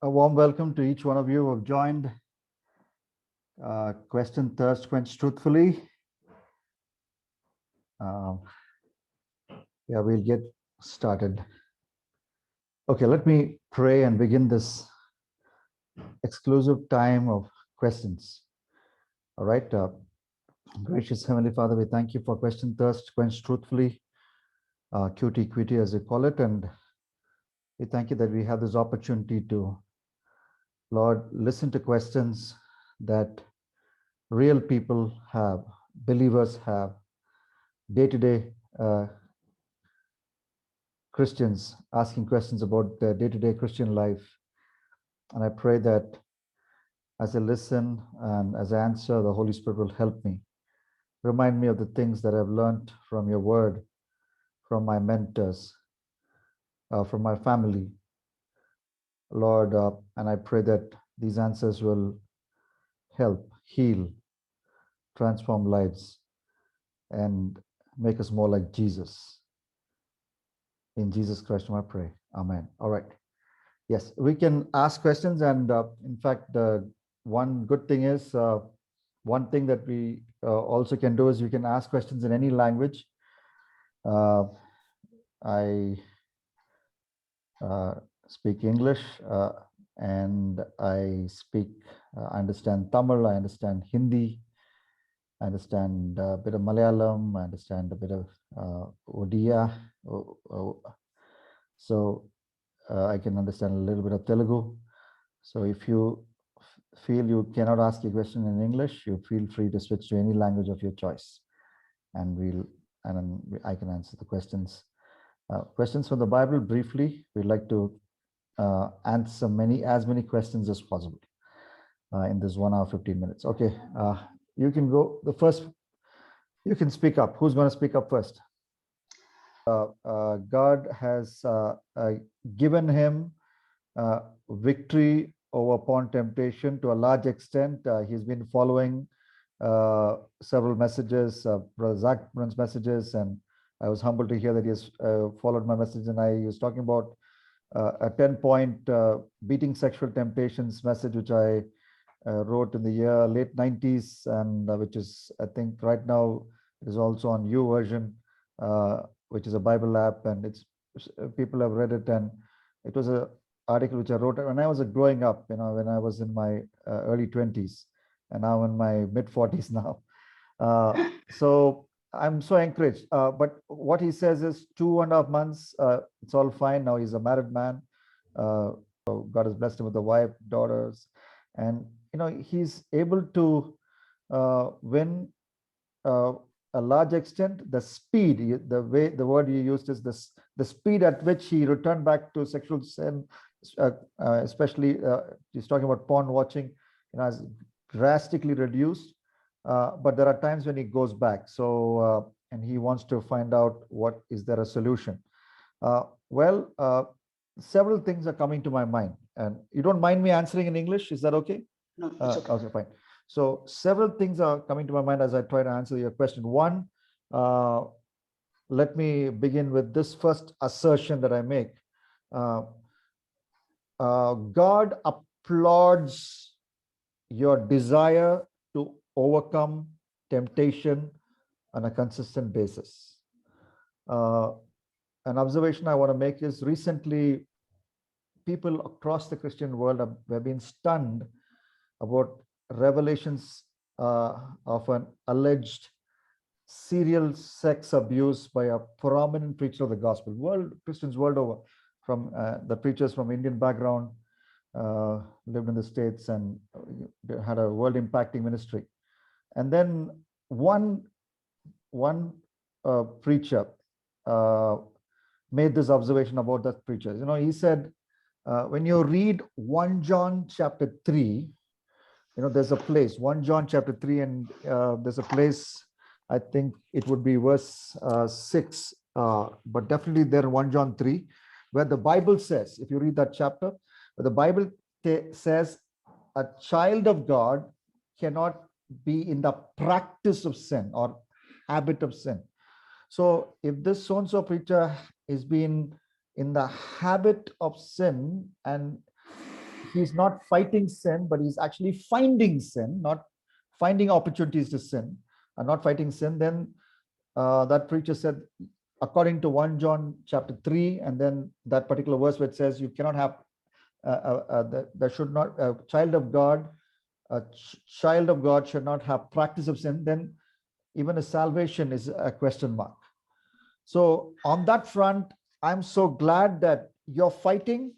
A warm welcome to each one of you who have joined Question Thirst Quench Truthfully. Um, yeah, we'll get started. Okay, let me pray and begin this exclusive time of questions. All right. Gracious Heavenly Father, we thank you for Question Thirst Quench Truthfully, QTQT as we call it. And we thank you that we have this opportunity to, Lord, listen to questions that real people have, believers have, day-to-day Christians asking questions about their day-to-day Christian life. And I pray that as I listen and as I answer, the Holy Spirit will help me. Remind me of the things that I've learned from your word, from my mentors, from my family, Lord. And I pray that these answers will help, heal, transform lives, and make us more like Jesus. In Jesus Christ, I pray. Amen. All right. Yes, we can ask questions. And in fact, one good thing is, one thing that we also can do is we can ask questions in any language. I speak English and I understand Tamil, I understand Hindi, I understand a bit of Malayalam, I understand a bit of Odia. So I can understand a little bit of Telugu. So if you feel you cannot ask a question in English, you feel free to switch to any language of your choice, and I can answer the questions. Questions from the Bible briefly. We'd like to answer as many questions as possible in this 1 hour 15 minutes. Okay, you can go. The first, you can speak up. Who's going to speak up first? God has given him victory over upon temptation to a large extent. He's been following several messages, Brother Zach Brun's messages, and I was humbled to hear that he has followed my message. And he was talking about a 10-point beating sexual temptations message, which I wrote in the late 90s, and which is, I think, right now it is also on YouVersion, which is a Bible app, and it's people have read it, and it was a article which I wrote when I was growing up, when I was in my early 20s, and now in my mid 40s now. So I'm so encouraged. But what he says is 2.5 months, it's all fine. Now he's a married man. So God has blessed him with a wife, daughters, and he's able to win a large extent. The speed, the word you used is this: the speed at which he returned back to sexual sin, especially he's talking about porn watching, has drastically reduced. But there are times when he goes back. So and he wants to find out is there a solution. Several things are coming to my mind, and you don't mind me answering in English? Is that okay? No, it's okay. Okay, fine. So several things are coming to my mind as I try to answer your question. One, let me begin with this first assertion that I make. God applauds your desire to overcome temptation on a consistent basis. An observation I want to make is recently people across the Christian world have been stunned about revelations of an alleged serial sex abuse by a prominent preacher of the gospel. Christians world over, from the preachers from Indian background, lived in the States and had a world impacting ministry. And then one preacher made this observation about that preacher. He said, when you read 1 John chapter 3, there's a place, 1 John chapter 3, and there's a place, I think it would be verse 6, but definitely there in 1 John 3, where the Bible says, if you read that chapter, the Bible says a child of God cannot be in the practice of sin or habit of sin. So if this so-and-so preacher is being in the habit of sin and he's not fighting sin, but he's actually finding sin, not finding opportunities to sin, and not fighting sin, then that preacher said, according to 1 John chapter 3, and then that particular verse where it says you cannot have, there should not, a child of God should not have practice of sin, then even a salvation is a question mark. So on that front, I'm so glad that you're fighting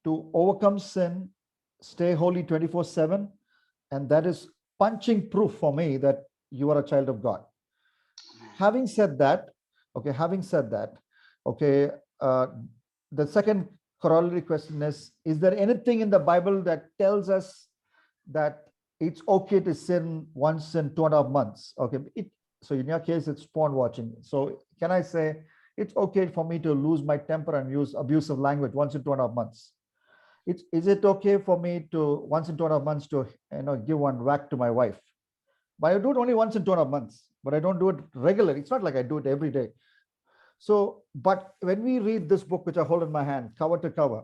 to overcome sin, stay holy 24/7, and that is punching proof for me that you are a child of God. Having said that, okay, the second corollary question is there anything in the Bible that tells us that it's okay to sin once in 2.5 months? Okay, so in your case, it's porn watching. So can I say it's okay for me to lose my temper and use abusive language once in 2.5 months? Is it okay for me to once in 2.5 months to give one whack to my wife? But I do it only once in 2.5 months, but I don't do it regularly. It's not like I do it every day. So, but when we read this book, which I hold in my hand, cover to cover,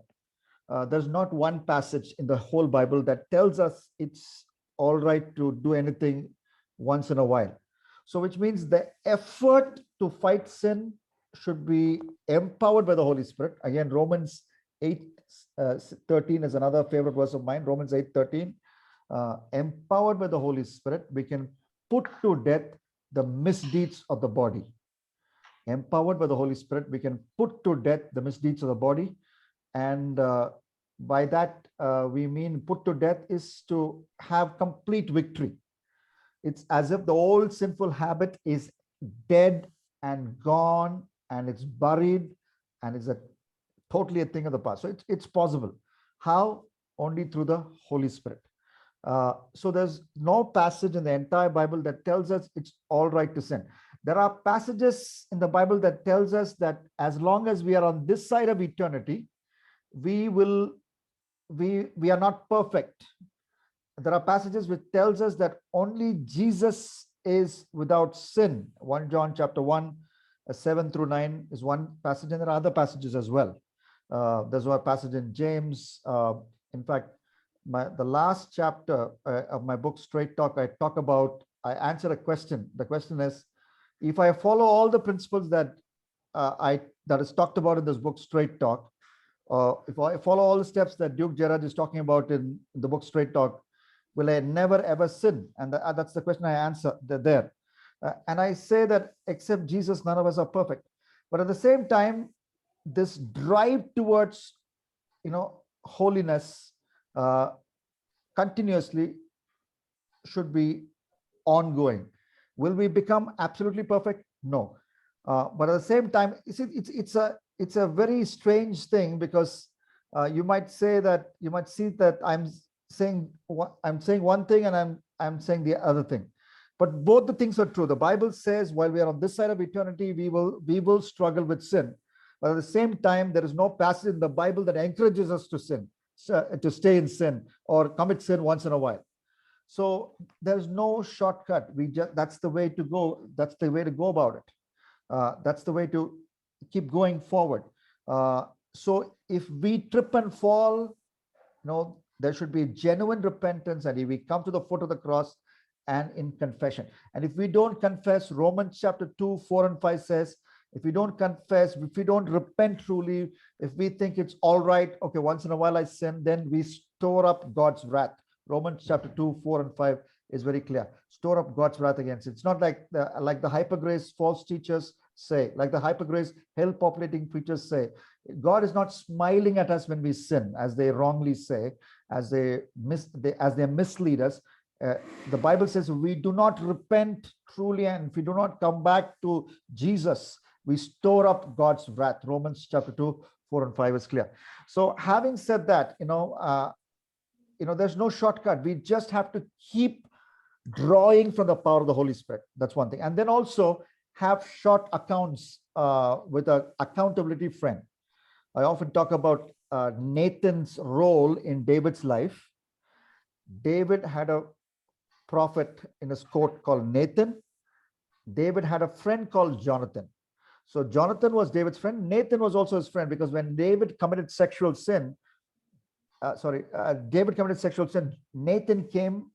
there's not one passage in the whole Bible that tells us it's all right to do anything once in a while. So, which means the effort to fight sin should be empowered by the Holy Spirit. Again, Romans 8:13 is another favorite verse of mine. Romans 8:13. Empowered by the Holy Spirit, we can put to death the misdeeds of the body. Empowered by the Holy Spirit, we can put to death the misdeeds of the body. And by that, we mean put to death is to have complete victory. It's as if the old sinful habit is dead and gone, and it's buried, and it's totally a thing of the past. So it's possible. How? Only through the Holy Spirit. So there's no passage in the entire Bible that tells us it's all right to sin. There are passages in the Bible that tells us that as long as we are on this side of eternity, we are not perfect. There are passages which tells us that only Jesus is without sin. 1 John chapter 1, 7 through 9 is one passage, and there are other passages as well. There's a passage in James. In fact, the last chapter of my book, Straight Talk, I answer a question. The question is, if I follow all the principles that is talked about in this book, Straight Talk, if I follow all the steps that Duke Gerard is talking about in the book Straight Talk, will I never ever sin? And that's the question I answer there. And I say that except Jesus, none of us are perfect. But at the same time, this drive towards, holiness continuously should be ongoing. Will we become absolutely perfect? No. But at the same time, it's a very strange thing, because you might see that I'm saying one thing and I'm saying the other thing. But both the things are true. The Bible says while we are on this side of eternity, we will struggle with sin. But at the same time, there is no passage in the Bible that encourages us to sin, to stay in sin or commit sin once in a while. So there's no shortcut. That's the way to go. That's the way to go about it. That's the way to keep going forward. So if we trip and fall, there should be genuine repentance, and if we come to the foot of the cross and in confession. And if we don't confess, Romans chapter 2, 4 and 5 says, if we don't confess, if we don't repent truly, if we think it's all right, okay, once in a while I sin, then we store up God's wrath. Romans chapter 2, 4 and 5 is very clear. Store up God's wrath against it. It's not like the hyper-grace false teachers say, like the hyper-grace hell-populating preachers say. God is not smiling at us when we sin, as they wrongly say, as they mislead us. The Bible says we do not repent truly, and if we do not come back to Jesus, we store up God's wrath. Romans chapter 2, 4 and 5 is clear. So having said that, there's no shortcut. We just have to keep drawing from the power of the Holy Spirit. That's one thing. And then also have short accounts with an accountability friend. I often talk about Nathan's role in David's life. David had a prophet in his court called Nathan. David had a friend called Jonathan. So Jonathan was David's friend. Nathan was also his friend, because when David committed sexual sin, David committed sexual sin, Nathan came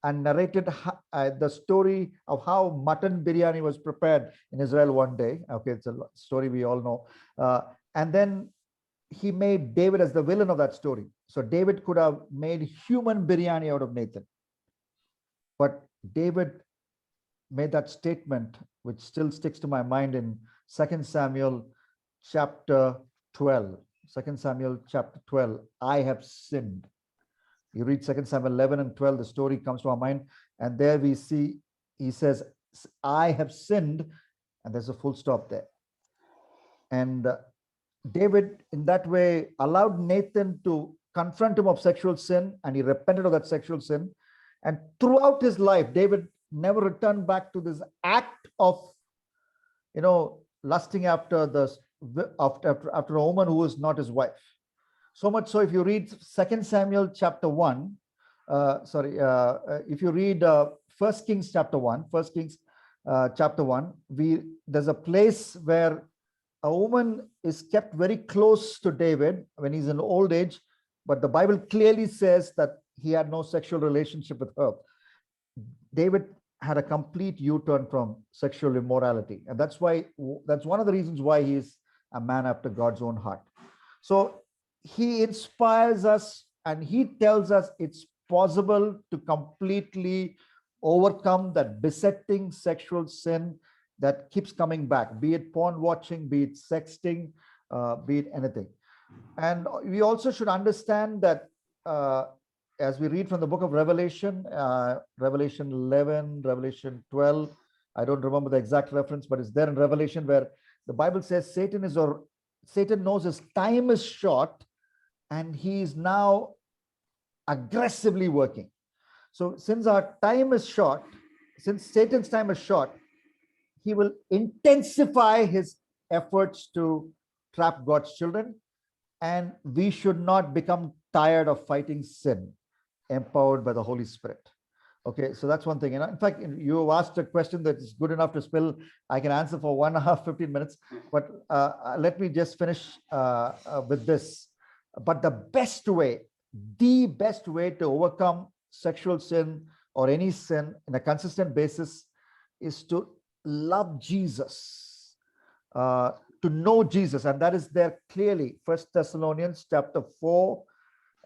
and narrated the story of how mutton biryani was prepared in Israel one day. Okay, it's a story we all know. And then he made David as the villain of that story. So David could have made human biryani out of Nathan. But David made that statement, which still sticks to my mind, in 2 Samuel chapter 12. 2 Samuel chapter 12, I have sinned. You read 2 Samuel 11 and 12, the story comes to our mind. And there we see, he says, I have sinned. And there's a full stop there. And David, in that way, allowed Nathan to confront him of sexual sin, and he repented of that sexual sin. And throughout his life, David never returned back to this act of, lusting after a woman who is not his wife. So much so, if you read 2 Samuel chapter 1, if you read 1 Kings chapter 1, there's a place where a woman is kept very close to David when he's in old age, but the Bible clearly says that he had no sexual relationship with her. David had a complete U-turn from sexual immorality, and that's one of the reasons why he's a man after God's own heart. So he inspires us, and he tells us it's possible to completely overcome that besetting sexual sin that keeps coming back, be it porn watching, be it sexting, be it anything. And we also should understand that as we read from the book of Revelation, Revelation 11, Revelation 12, I don't remember the exact reference, but it's there in Revelation, where the Bible says Satan knows his time is short, and he is now aggressively working. So since our time is short, since Satan's time is short, he will intensify his efforts to trap God's children, and we should not become tired of fighting sin, empowered by the Holy Spirit. Okay, so that's one thing. In fact, you asked a question that is good enough to spill. I can answer for 1.5, 15 minutes, but let me just finish with this. But the best way to overcome sexual sin or any sin in a consistent basis is to love Jesus, to know Jesus. And that is there clearly. 1 Thessalonians chapter 4,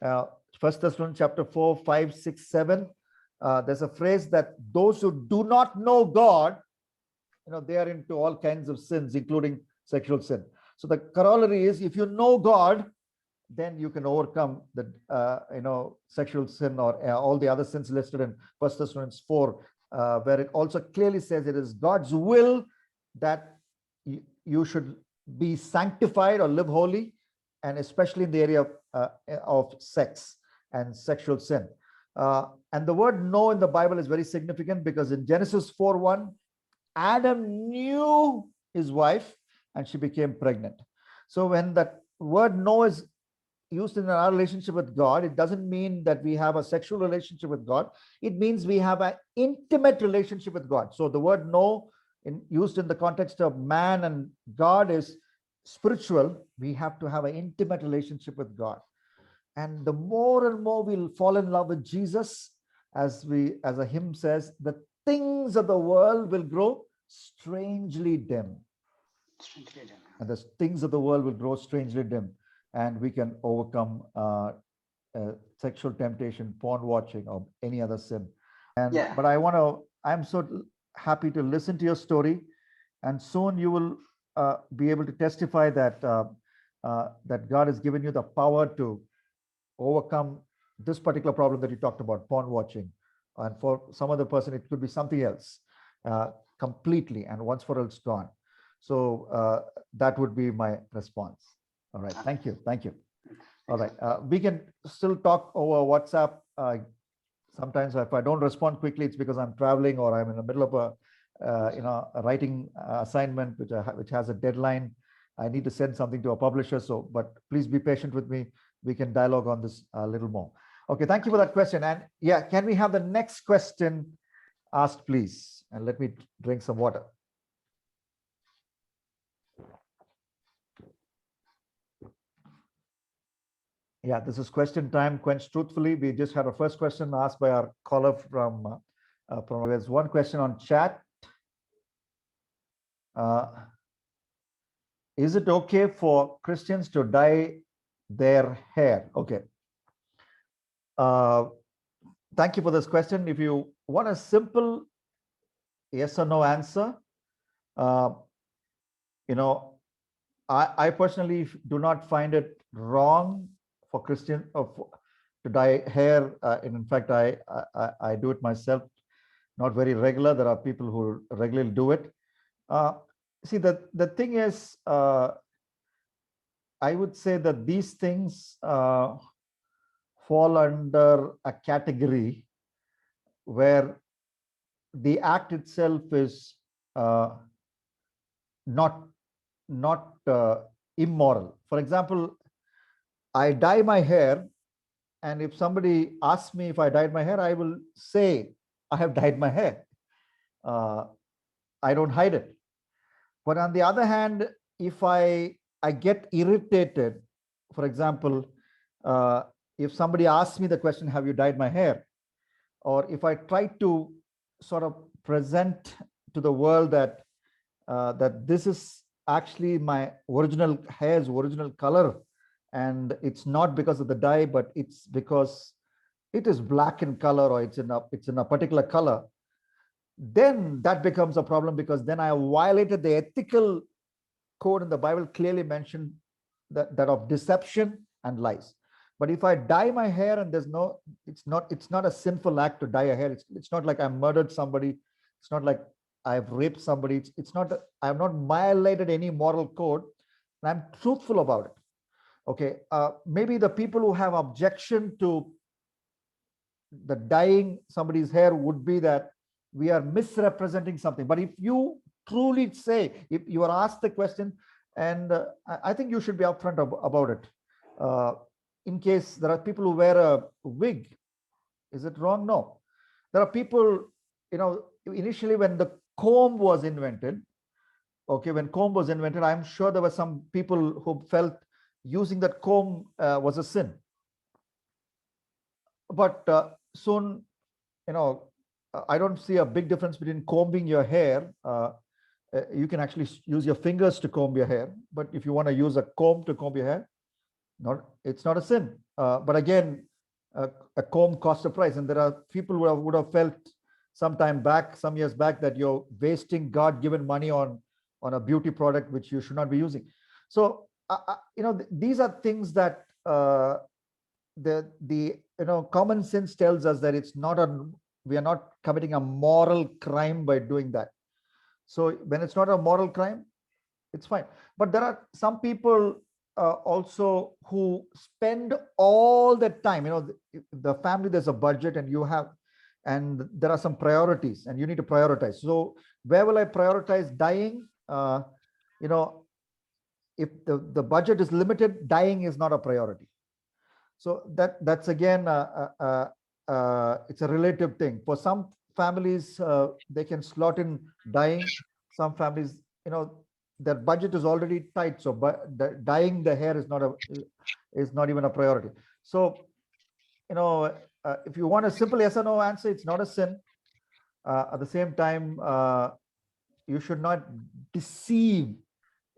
1 Thessalonians chapter 4, 5, 6, 7. There's a phrase that those who do not know God, they are into all kinds of sins, including sexual sin. So the corollary is, if you know God, then you can overcome the sexual sin or all the other sins listed in 1 Thessalonians 4, where it also clearly says it is God's will that you should be sanctified or live holy, and especially in the area of sex and sexual sin. And the word know in the Bible is very significant, because in Genesis 4:1, Adam knew his wife and she became pregnant. So when that word know is used in our relationship with God, it doesn't mean that we have a sexual relationship with God. It means we have an intimate relationship with God. So the word know, used in the context of man and God, is spiritual. We have to have an intimate relationship with God. And the more and more we'll fall in love with Jesus, as a hymn says, the things of the world will grow strangely dim. And the things of the world will grow strangely dim, and we can overcome sexual temptation, porn watching, or any other sin. But I'm so happy to listen to your story, and soon you will be able to testify that that God has given you the power to overcome this particular problem that you talked about, porn watching. And for some other person, it could be something else completely, and once for all it's gone. So that would be my response. All right. Thank you. All right. We can still talk over WhatsApp. Sometimes if I don't respond quickly, it's because I'm traveling or I'm in the middle of a writing assignment which has a deadline. I need to send something to a publisher. So, but please be patient with me. We can dialogue on this a little more. Okay. Thank you for that question. And yeah, can we have the next question asked, please? And let me drink some water. Yeah, this is question time. Quench truthfully. We just had a first question asked by our caller from. There's one question on chat. Is it okay for Christians to dye their hair? Okay. Thank you for this question. If you want a simple yes or no answer, you know, I personally do not find it wrong for Christian to dye hair. In fact, I do it myself, not very regular. There are people who regularly do it. See, the thing is, I would say that these things fall under a category where the act itself is not immoral. For example, I dye my hair, and if somebody asks me if I dyed my hair, I will say I have dyed my hair. I don't hide it. But on the other hand, if I get irritated, for example, if somebody asks me the question, have you dyed my hair? Or if I try to sort of present to the world that that this is actually my original hair's original color, and it's not because of the dye, but it's because it is black in color, or it's in a particular color, then that becomes a problem, because then I violated the ethical code in the Bible clearly mentioned that of deception and lies. But if I dye my hair and there's no, it's not a sinful act to dye a hair. It's not like I murdered somebody. It's not like I've raped somebody. It's not, I have not violated any moral code, and I'm truthful about it. Okay, maybe the people who have objection to the dyeing somebody's hair would be that we are misrepresenting something. But if you truly say, if you are asked the question, and I think you should be upfront about it. In case there are people who wear a wig, is it wrong? No. There are people, initially when the comb was invented, okay, when comb was invented, I'm sure there were some people who felt using that comb was a sin. But soon, I don't see a big difference between combing your hair. You can actually use your fingers to comb your hair, but if you want to use a comb to comb your hair, it's not a sin. But again, a comb costs a price, and there are people who would have felt some years back, that you're wasting God-given money on a beauty product which you should not be using. So these are things that the common sense tells us that we are not committing a moral crime by doing that. So when it's not a moral crime, it's fine. But there are some people also who spend all the time, the family, there's a budget, and there are some priorities, and you need to prioritize. So where will I prioritize dyeing? If the budget is limited, dyeing is not a priority. So that's again, it's a relative thing. For some families, they can slot in dyeing. Some families, their budget is already tight, so dyeing the hair is not even a priority. So, if you want a simple yes or no answer, it's not a sin. At the same time, you should not deceive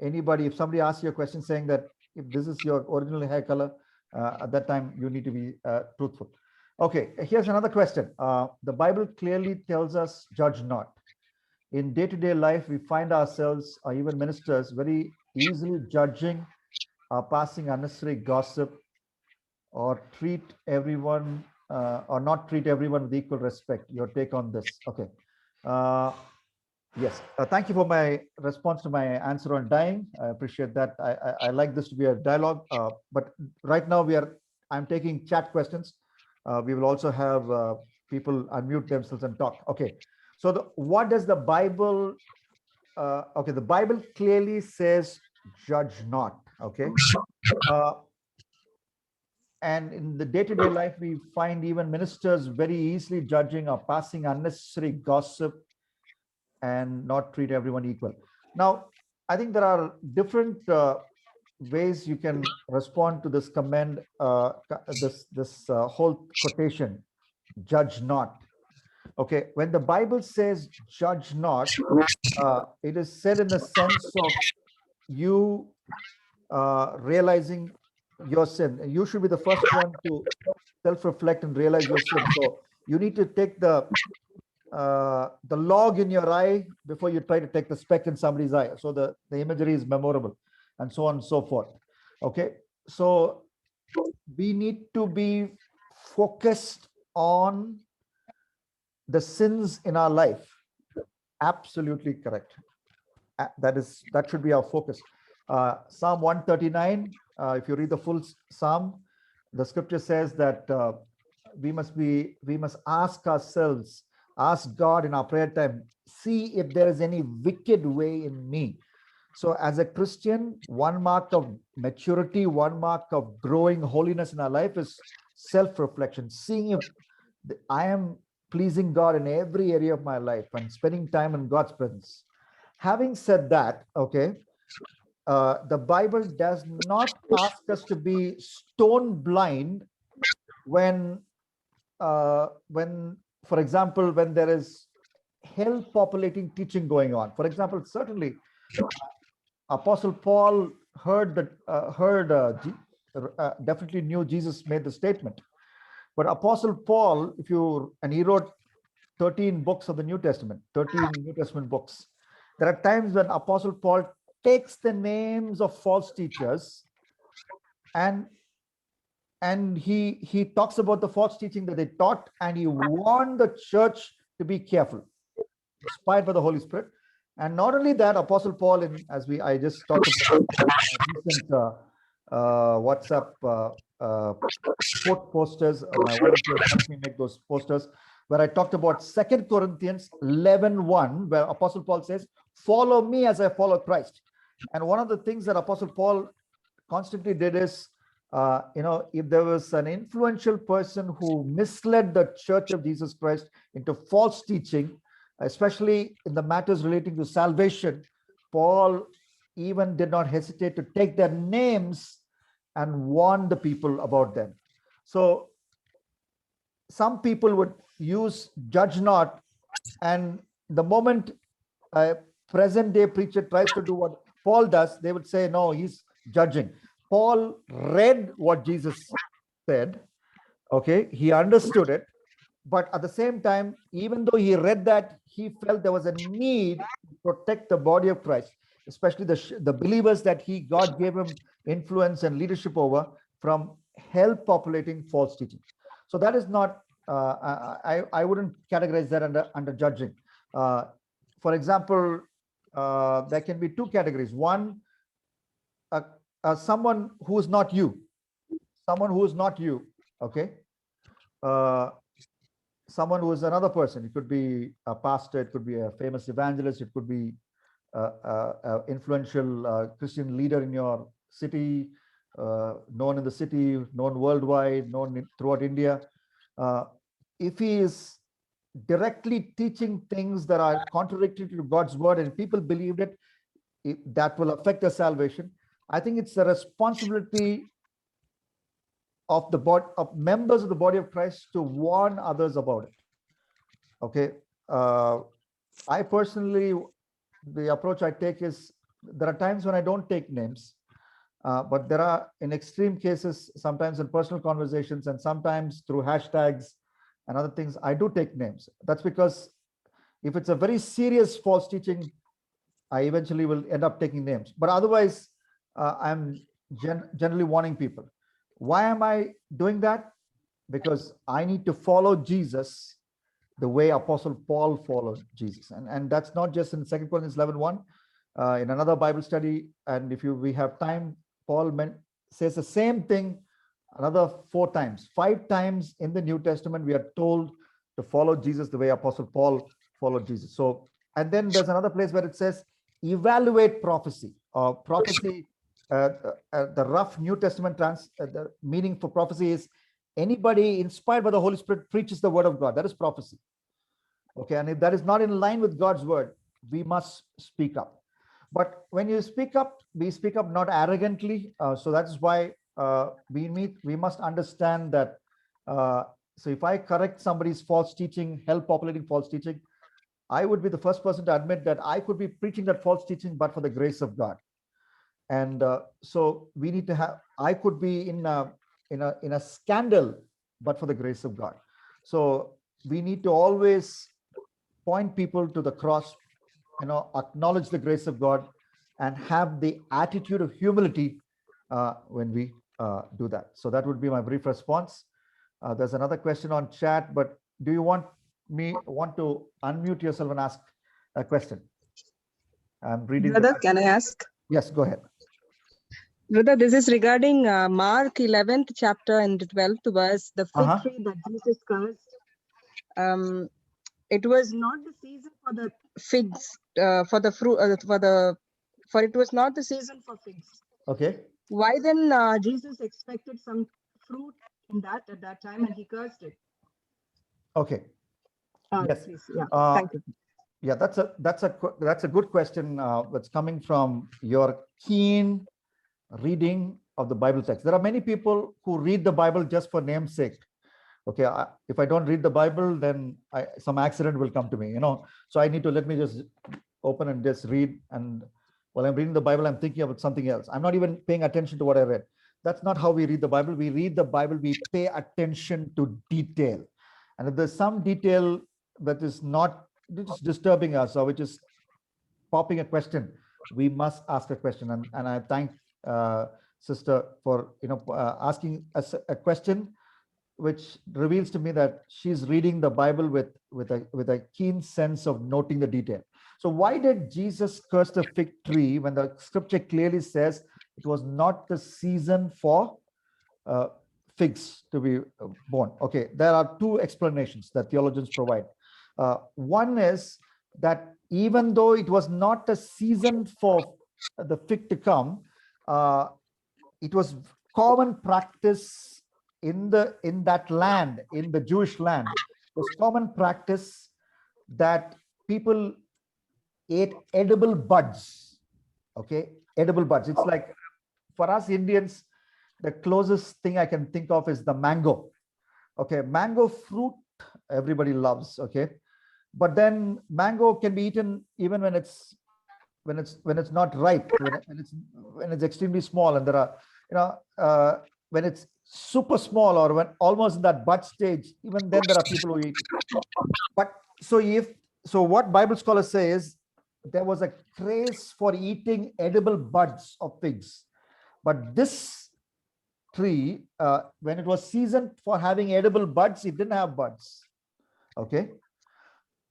anybody. If somebody asks you a question saying that if this is your original hair color, at that time you need to be truthful. Okay, here's another question. The Bible clearly tells us, judge not. In day-to-day life, we find ourselves, or even ministers, very easily judging, passing unnecessary gossip, or treat everyone or not treat everyone with equal respect. Your take on this? Okay. Yes, thank you for my response to my answer on dying. I appreciate that. I like this to be a dialogue, but right now I'm taking chat questions. We will also have people unmute themselves and talk. Okay, so what does the Bible? Okay, the Bible clearly says, "Judge not." Okay, and in the day-to-day life, we find even ministers very easily judging or passing unnecessary gossip and not treat everyone equal. Now, I think there are different ways you can respond to this command, this whole quotation, judge not. Okay, when the Bible says judge not, it is said in the sense of you realizing your sin. You should be the first one to self-reflect and realize your sin. So you need to take the log in your eye before you try to take the speck in somebody's eye. So the imagery is memorable, and so on and so forth. Okay, so we need to be focused on the sins in our life. Absolutely correct. That should be our focus. Psalm 139, if you read the full psalm, the scripture says that we must ask ourselves, ask God in our prayer time, see if there is any wicked way in me. So as a Christian, one mark of maturity, one mark of growing holiness in our life is self-reflection, seeing if I am pleasing God in every area of my life and spending time in God's presence. Having said that, okay, the Bible does not ask us to be stone blind when, for example, when there is hell populating teaching going on. For example, certainly Apostle Paul definitely knew Jesus made the statement. But Apostle Paul, and he wrote 13 books of the New Testament, 13 New Testament books. There are times when Apostle Paul takes the names of false teachers and he talks about the false teaching that they taught, and he warned the church to be careful, inspired by the Holy Spirit. And not only that, Apostle Paul, I just talked about recent WhatsApp quote posters. My volunteers helped me make those posters, where I talked about 2 Corinthians 11:1, where Apostle Paul says, "Follow me as I follow Christ." And one of the things that Apostle Paul constantly did is, if there was an influential person who misled the Church of Jesus Christ into false teaching, especially in the matters relating to salvation, Paul even did not hesitate to take their names and warn the people about them. So some people would use judge not, and the moment a present day preacher tries to do what Paul does, they would say, no, he's judging. Paul read what Jesus said. Okay, he understood it. But at the same time, even though he read that, he felt there was a need to protect the body of Christ, especially the believers that God gave him influence and leadership over, from hell populating false teaching. So that is not, I wouldn't categorize that under judging. For example, there can be two categories. One, someone who is not you, okay? Someone who is another person. It could be a pastor, it could be a famous evangelist, it could be an influential Christian leader in your city, known in the city, known worldwide, known throughout India. If he is directly teaching things that are contradictory to God's word and people believed it, that will affect their salvation. I think it's the responsibility of the body, of members of the body of Christ, to warn others about it. Okay, I personally, the approach I take is, there are times when I don't take names, but there are, in extreme cases, sometimes in personal conversations and sometimes through hashtags and other things, I do take names. That's because if it's a very serious false teaching, I eventually will end up taking names. But otherwise, I'm generally warning people. Why am I doing that? Because I need to follow Jesus the way Apostle Paul followed Jesus. And that's not just in 2 Corinthians 11:1. In another Bible study, and if we have time, Paul says the same thing another 4 times. 5 times in the New Testament, we are told to follow Jesus the way Apostle Paul followed Jesus. So, and then there's another place where it says, evaluate prophecy. Prophecy, the rough New Testament the meaning for prophecy is anybody inspired by the Holy Spirit preaches the word of God. That is prophecy. Okay, and if that is not in line with God's word, we must speak up. But when you speak up, we speak up not arrogantly. So that's why we must understand that. So if I correct somebody's false teaching, help populating false teaching, I would be the first person to admit that I could be preaching that false teaching, but for the grace of God. And so we need to have. I could be in a scandal, but for the grace of God. So we need to always point people to the cross, acknowledge the grace of God, and have the attitude of humility when we do that. So that would be my brief response. There's another question on chat, but do you want to unmute yourself and ask a question? I'm reading. Brother, can I ask? Yes, go ahead. Brother, this is regarding Mark 11th chapter and 12th verse, the fig tree that Jesus cursed. It was not the season for the figs, for the fruit, for it was not the season for figs. Okay. Why then Jesus expected some fruit in that at that time and he cursed it? Okay. Yes. Please, yeah. Thank you. Yeah, that's a good question. That's coming from your keen reading of the Bible text. There are many people who read the Bible just for namesake. Okay, if I don't read the Bible, then some accident will come to me, So I need to let me just open and just read. And while I'm reading the Bible, I'm thinking about something else. I'm not even paying attention to what I read. That's not how we read the Bible. We read the Bible, we pay attention to detail. And if there's some detail that is not disturbing us or which is popping a question, we must ask a question. And I thank sister for asking us a question which reveals to me that she's reading the Bible with a keen sense of noting the detail. So why did Jesus curse the fig tree when the scripture clearly says it was not the season for figs to be born? Okay, there are two explanations that theologians provide. One is that even though it was not a season for the fig to come, it was common practice in that land, in the Jewish land. It was common practice that people ate edible buds. Okay, edible buds. It's like for us Indians, the closest thing I can think of is the mango. Okay, mango fruit everybody loves. Okay, but then mango can be eaten even when it's not ripe, when it's extremely small, and there are when it's super small or when almost in that bud stage, even then there are people who eat. But so what Bible scholars say is there was a craze for eating edible buds of figs, but this tree, when it was seasoned for having edible buds, it didn't have buds. Okay,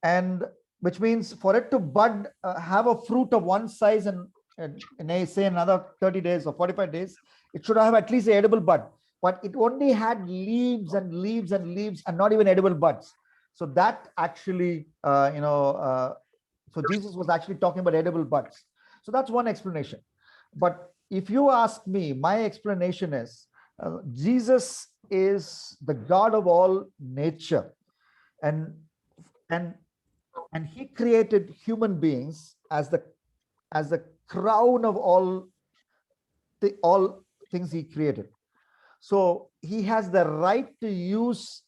and which means for it to bud, have a fruit of one size and say another 30 days or 45 days, it should have at least an edible bud, but it only had leaves and leaves and leaves and not even edible buds. So that actually, so Jesus was actually talking about edible buds. So that's one explanation. But if you ask me, my explanation is Jesus is the God of all nature, and he created human beings as the crown of all things he created. So he has the right to use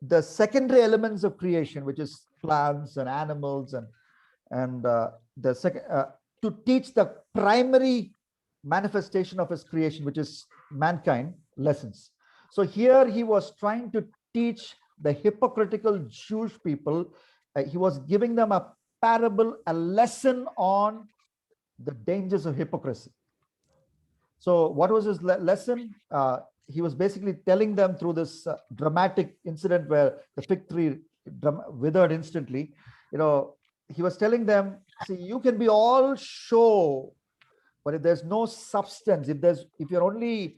the secondary elements of creation, which is plants and animals and the second to teach the primary manifestation of his creation, which is mankind, lessons. So here he was trying to teach the hypocritical Jewish people. He was giving them a parable, a lesson on the dangers of hypocrisy. So what was his lesson? He was basically telling them through this dramatic incident where the fig tree withered instantly. He was telling them, see, you can be all show, but if there's no substance, if you're only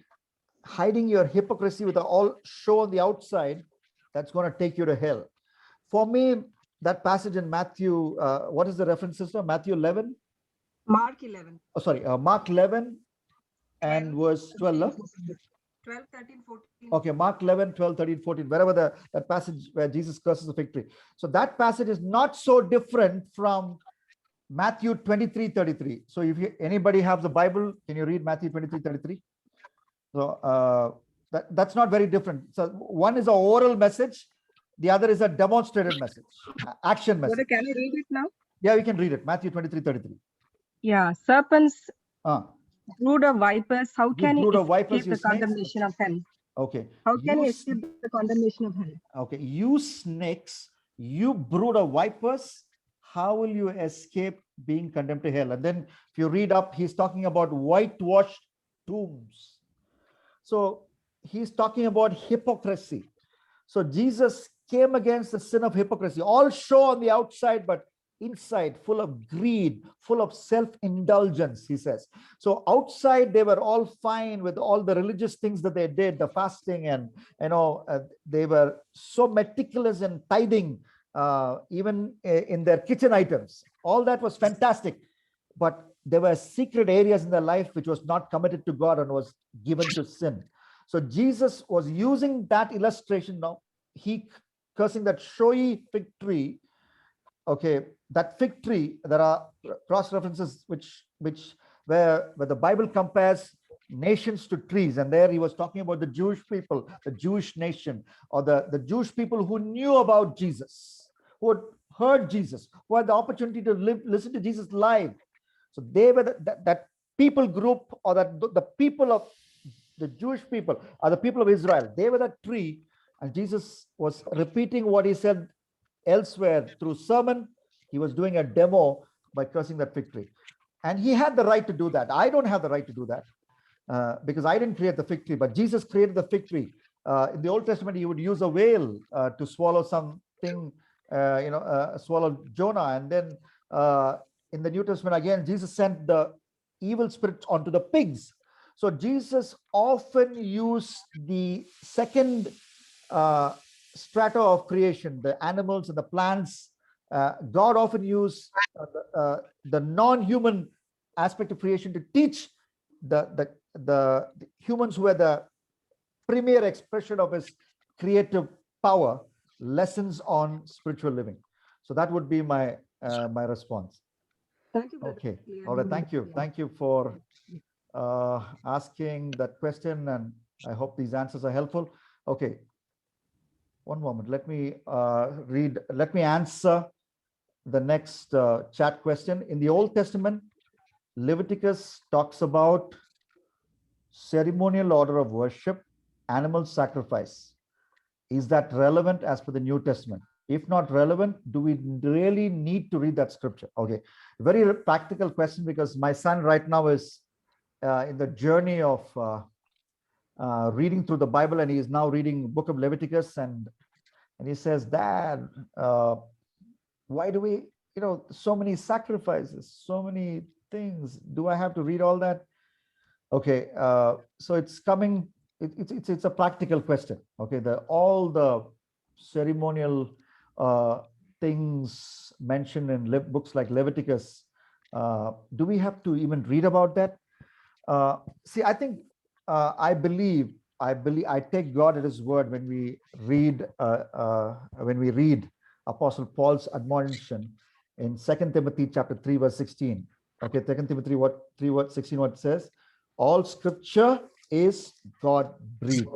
hiding your hypocrisy with all show on the outside, that's going to take you to hell. For me, that passage in Matthew, what is the reference system? Matthew 11? Mark 11. Oh, sorry, Mark 11 and verse 12. 12, 13, 14. Okay, Mark 11, 12, 13, 14, wherever that passage where Jesus curses the fig tree. So that passage is not so different from Matthew 23:33. So if anybody has the Bible, can you read Matthew 23:33? So that's not very different. So one is an oral message, the other is a demonstrated message, action message. Brother, can I read it now? Yeah, we can read it. Matthew 23:33. Yeah, serpents, brood of vipers, how can he escape the condemnation of hell? Okay. How can he escape the condemnation of hell? Okay, you snakes, you brood of vipers, how will you escape being condemned to hell? And then if you read up, he's talking about whitewashed tombs. So he's talking about hypocrisy. So Jesus came against the sin of hypocrisy, all show on the outside, but inside full of greed, full of self-indulgence, he says. So outside they were all fine with all the religious things that they did, the fasting, and they were so meticulous in tithing, even in their kitchen items. All that was fantastic, but there were secret areas in their life which was not committed to God and was given to sin. So Jesus was using that illustration now. He cursing that showy fig tree. Okay, that fig tree, there are cross references where the Bible compares nations to trees, and there he was talking about the Jewish people, the Jewish nation, or the Jewish people who knew about Jesus, who had heard Jesus, who had the opportunity to listen to Jesus live. So they were that people group, or the people of the Jewish people, or the people of Israel. They were that tree, and Jesus was repeating what he said elsewhere through sermon. He was doing a demo by cursing that fig tree, and he had the right to do that. I don't have the right to do that because I didn't create the fig tree, but Jesus created the fig tree. In the Old Testament, he would use a whale to swallow something, swallow Jonah, and then in the New Testament again, Jesus sent the evil spirits onto the pigs. So Jesus often used the second strata of creation, the animals and the plants. God often used the non-human aspect of creation to teach the humans who were the premier expression of his creative power lessons on spiritual living. So that would be my my response. Thank you, brother. Okay. All right. Thank you. Thank you for asking that question, and I hope these answers are helpful. Okay. One moment. Let me let me answer the next chat question. In the Old Testament, Leviticus talks about ceremonial order of worship, animal sacrifice. Is that relevant as per the New Testament? If not relevant, do we really need to read that scripture? Okay, very practical question, because my son right now is in the journey of reading through the Bible, and he is now reading book of Leviticus, and he says, Dad, why do we, so many sacrifices, so many things? Do I have to read all that? Okay, so it's coming. It's a practical question. Okay, all the ceremonial things mentioned in books like Leviticus, do we have to even read about that? See, I think I take God at his word when we read Apostle Paul's admonition in 2 Timothy chapter 3 verse 16. Okay, 2 Timothy 3 verse 16, what it says? All scripture is God breathed.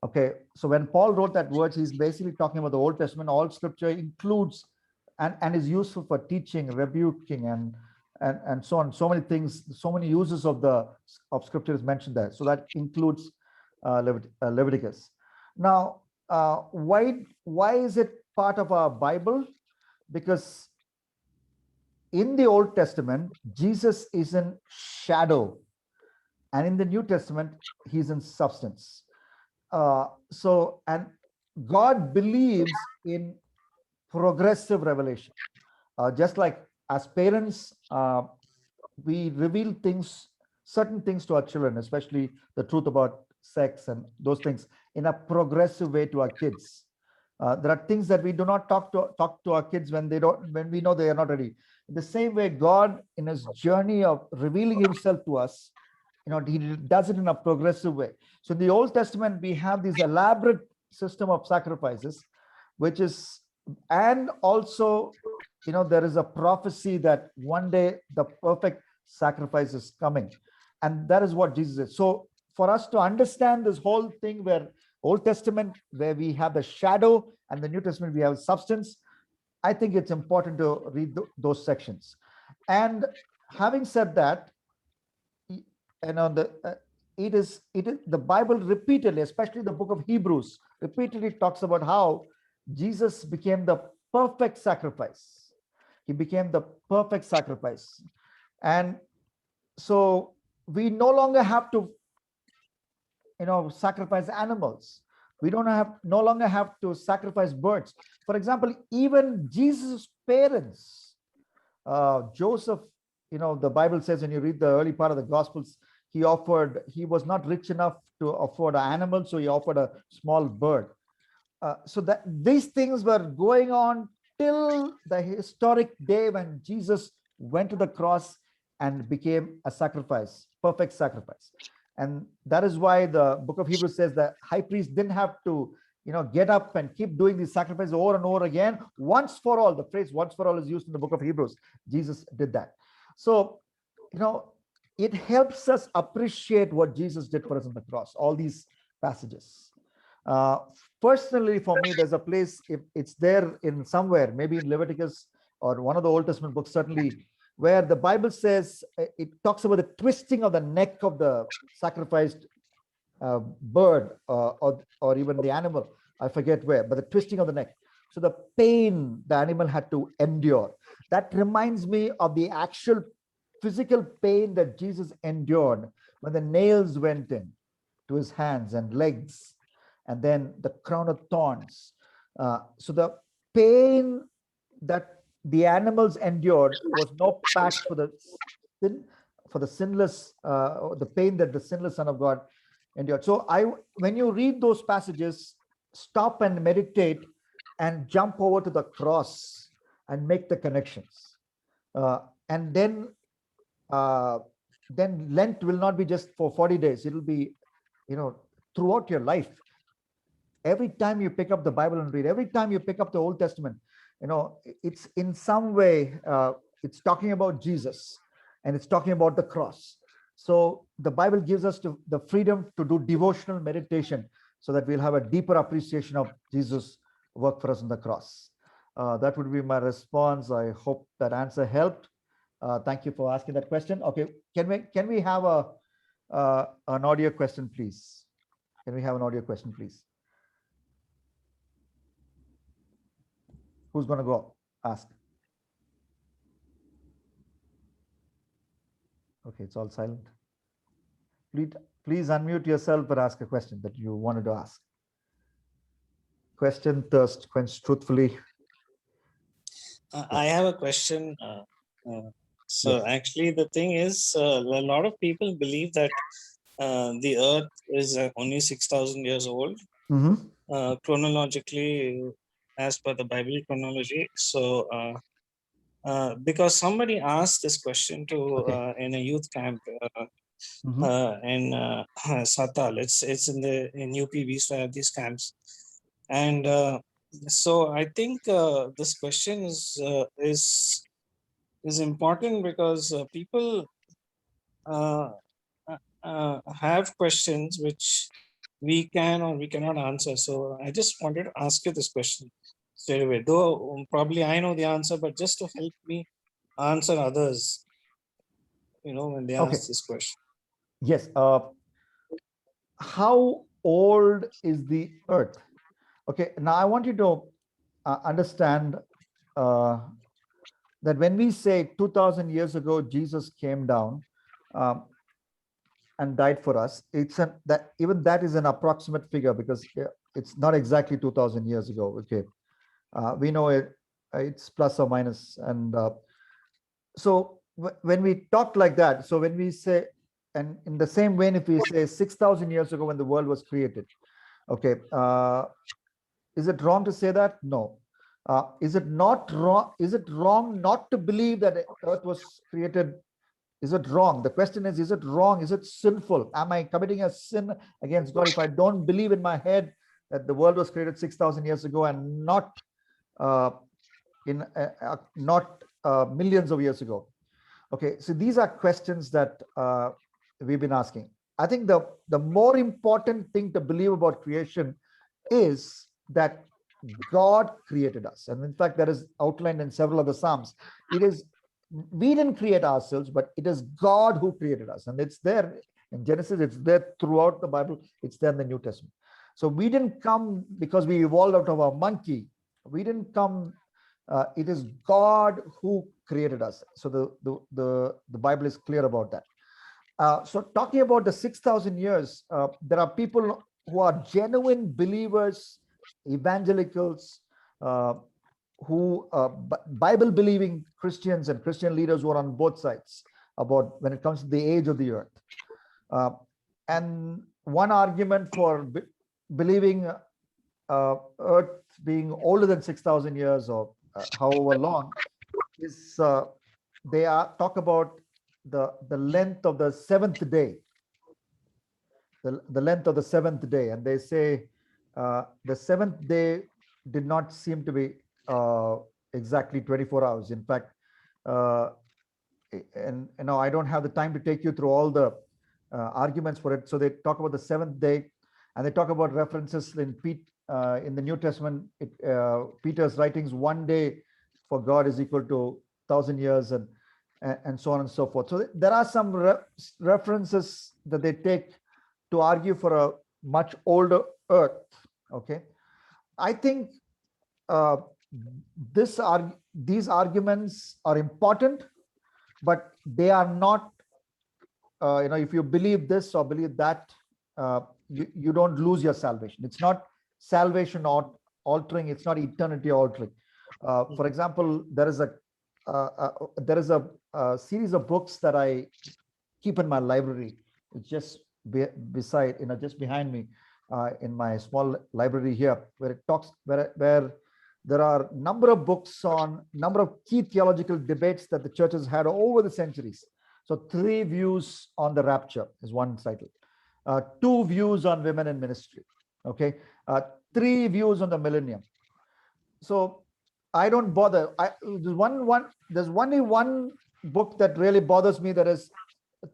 Okay, so when Paul wrote that words, he's basically talking about the Old Testament. All scripture includes and is useful for teaching, rebuking, and so on. So many things, so many uses of scripture is mentioned there. So that includes Leviticus. Now, why is it part of our Bible? Because in the Old Testament, Jesus is in shadow, and in the New Testament, he's in substance. And God believes in progressive revelation. Just like as parents, we reveal certain things to our children, especially the truth about sex and those things, in a progressive way to our kids. There are things that we do not talk to our kids when we know they are not ready. In the same way, God, in his journey of revealing himself to us, he does it in a progressive way. So in the Old Testament, we have this elaborate system of sacrifices, which is And also, there is a prophecy that one day the perfect sacrifice is coming, and that is what Jesus is. So for us to understand this whole thing, where Old Testament, where we have the shadow, and the New Testament we have substance, I think it's important to read those sections. And having said that, it is the Bible repeatedly, especially the book of Hebrews, repeatedly talks about how Jesus became the perfect sacrifice. He became the perfect sacrifice. And so we no longer have to sacrifice animals. We no longer have to sacrifice birds. For example, even Jesus' parents, Joseph, the Bible says, when you read the early part of the Gospels, he was not rich enough to afford an animal, so he offered a small bird. So that these things were going on till the historic day when Jesus went to the cross and became a sacrifice, perfect sacrifice. And that is why the book of Hebrews says that high priest didn't have to get up and keep doing these sacrifices over and over again. Once for all, the phrase once for all is used in the book of Hebrews. Jesus did that. So, it helps us appreciate what Jesus did for us on the cross, all these passages. Personally, for me, there's a place, if it's there in somewhere, maybe in Leviticus or one of the Old Testament books, certainly, where the Bible says, it talks about the twisting of the neck of the sacrificed bird, or even the animal. I forget where, but the twisting of the neck. So the pain the animal had to endure. That reminds me of the actual physical pain that Jesus endured when the nails went in to his hands and legs, and then the crown of thorns. So the pain that the animals endured was no patch for the sinless, the pain that the sinless Son of God endured. So when you read those passages, stop and meditate and jump over to the cross and make the connections. And then Lent will not be just for 40 days. It'll be, throughout your life. Every time you pick up the Bible and read, every time you pick up the Old Testament, it's in some way, it's talking about Jesus, and it's talking about the cross. So the Bible gives us the freedom to do devotional meditation, so that we'll have a deeper appreciation of Jesus' work for us on the cross. That would be my response. I hope that answer helped. Thank you for asking that question. Okay, can we have an audio question, please? Can we have an audio question, please? Who's going to go ask? Okay, it's all silent. Please unmute yourself and ask a question that you wanted to ask. Question thirst, quench truthfully. I have a question. So actually, the thing is, a lot of people believe that the Earth is only 6,000 years old, chronologically, as per the Bible chronology. So, because somebody asked this question to in a youth camp in Satal, it's in UP. We used to have these camps, and so I think this question is important because people have questions which we can or we cannot answer. So I just wanted to ask you this question straight away, though probably I know the answer, but just to help me answer others, when they ask this question. Yes. How old is the Earth? Okay, now I want you to understand that when we say 2,000 years ago Jesus came down and died for us, that is an approximate figure, because it's not exactly 2,000 years ago. Okay, we know it's plus or minus, and so when we talk like that, so when we say, and in the same vein, if we say 6,000 years ago when the world was created, okay, is it wrong to say that? No. Is it not wrong? Is it wrong not to believe that Earth was created? Is it wrong? The question is it wrong? Is it sinful? Am I committing a sin against God if I don't believe in my head that the world was created 6,000 years ago and not in not millions of years ago? Okay, so these are questions that we've been asking. I think the more important thing to believe about creation is that God created us. And in fact, that is outlined in several of the Psalms. It is, we didn't create ourselves, but it is God who created us. And it's there in Genesis, it's there throughout the Bible, it's there in the New Testament. So we didn't come because we evolved out of a monkey. We didn't come, it is God who created us. So the Bible is clear about that. So talking about the 6,000 years, there are people who are genuine believers, evangelicals, who Bible believing Christians and Christian leaders who are on both sides about when it comes to the age of the earth. And one argument for believing earth being older than 6,000 years or however long is they talk about the length of the seventh day, the length of the seventh day, and they say the seventh day did not seem to be exactly 24 hours. In fact, and I don't have the time to take you through all the arguments for it. So they talk about the seventh day, and they talk about references in the New Testament. Peter's writings, one day for God is equal to 1,000 years, and so on and so forth. So there are some references that they take to argue for a much older earth. Okay, I think these arguments are important, but they are not, if you believe this or believe that, you don't lose your salvation. It's not salvation altering, it's not eternity altering. For example, there is a series of books that I keep in my library. It's just beside, just behind me, in my small library here, where it talks, where there are a number of books on number of key theological debates that the church has had over the centuries. So 3 views on the rapture is one title, 2 views on women in ministry, okay, 3 views on the millennium. So I don't bother. There's only one book that really bothers me. There is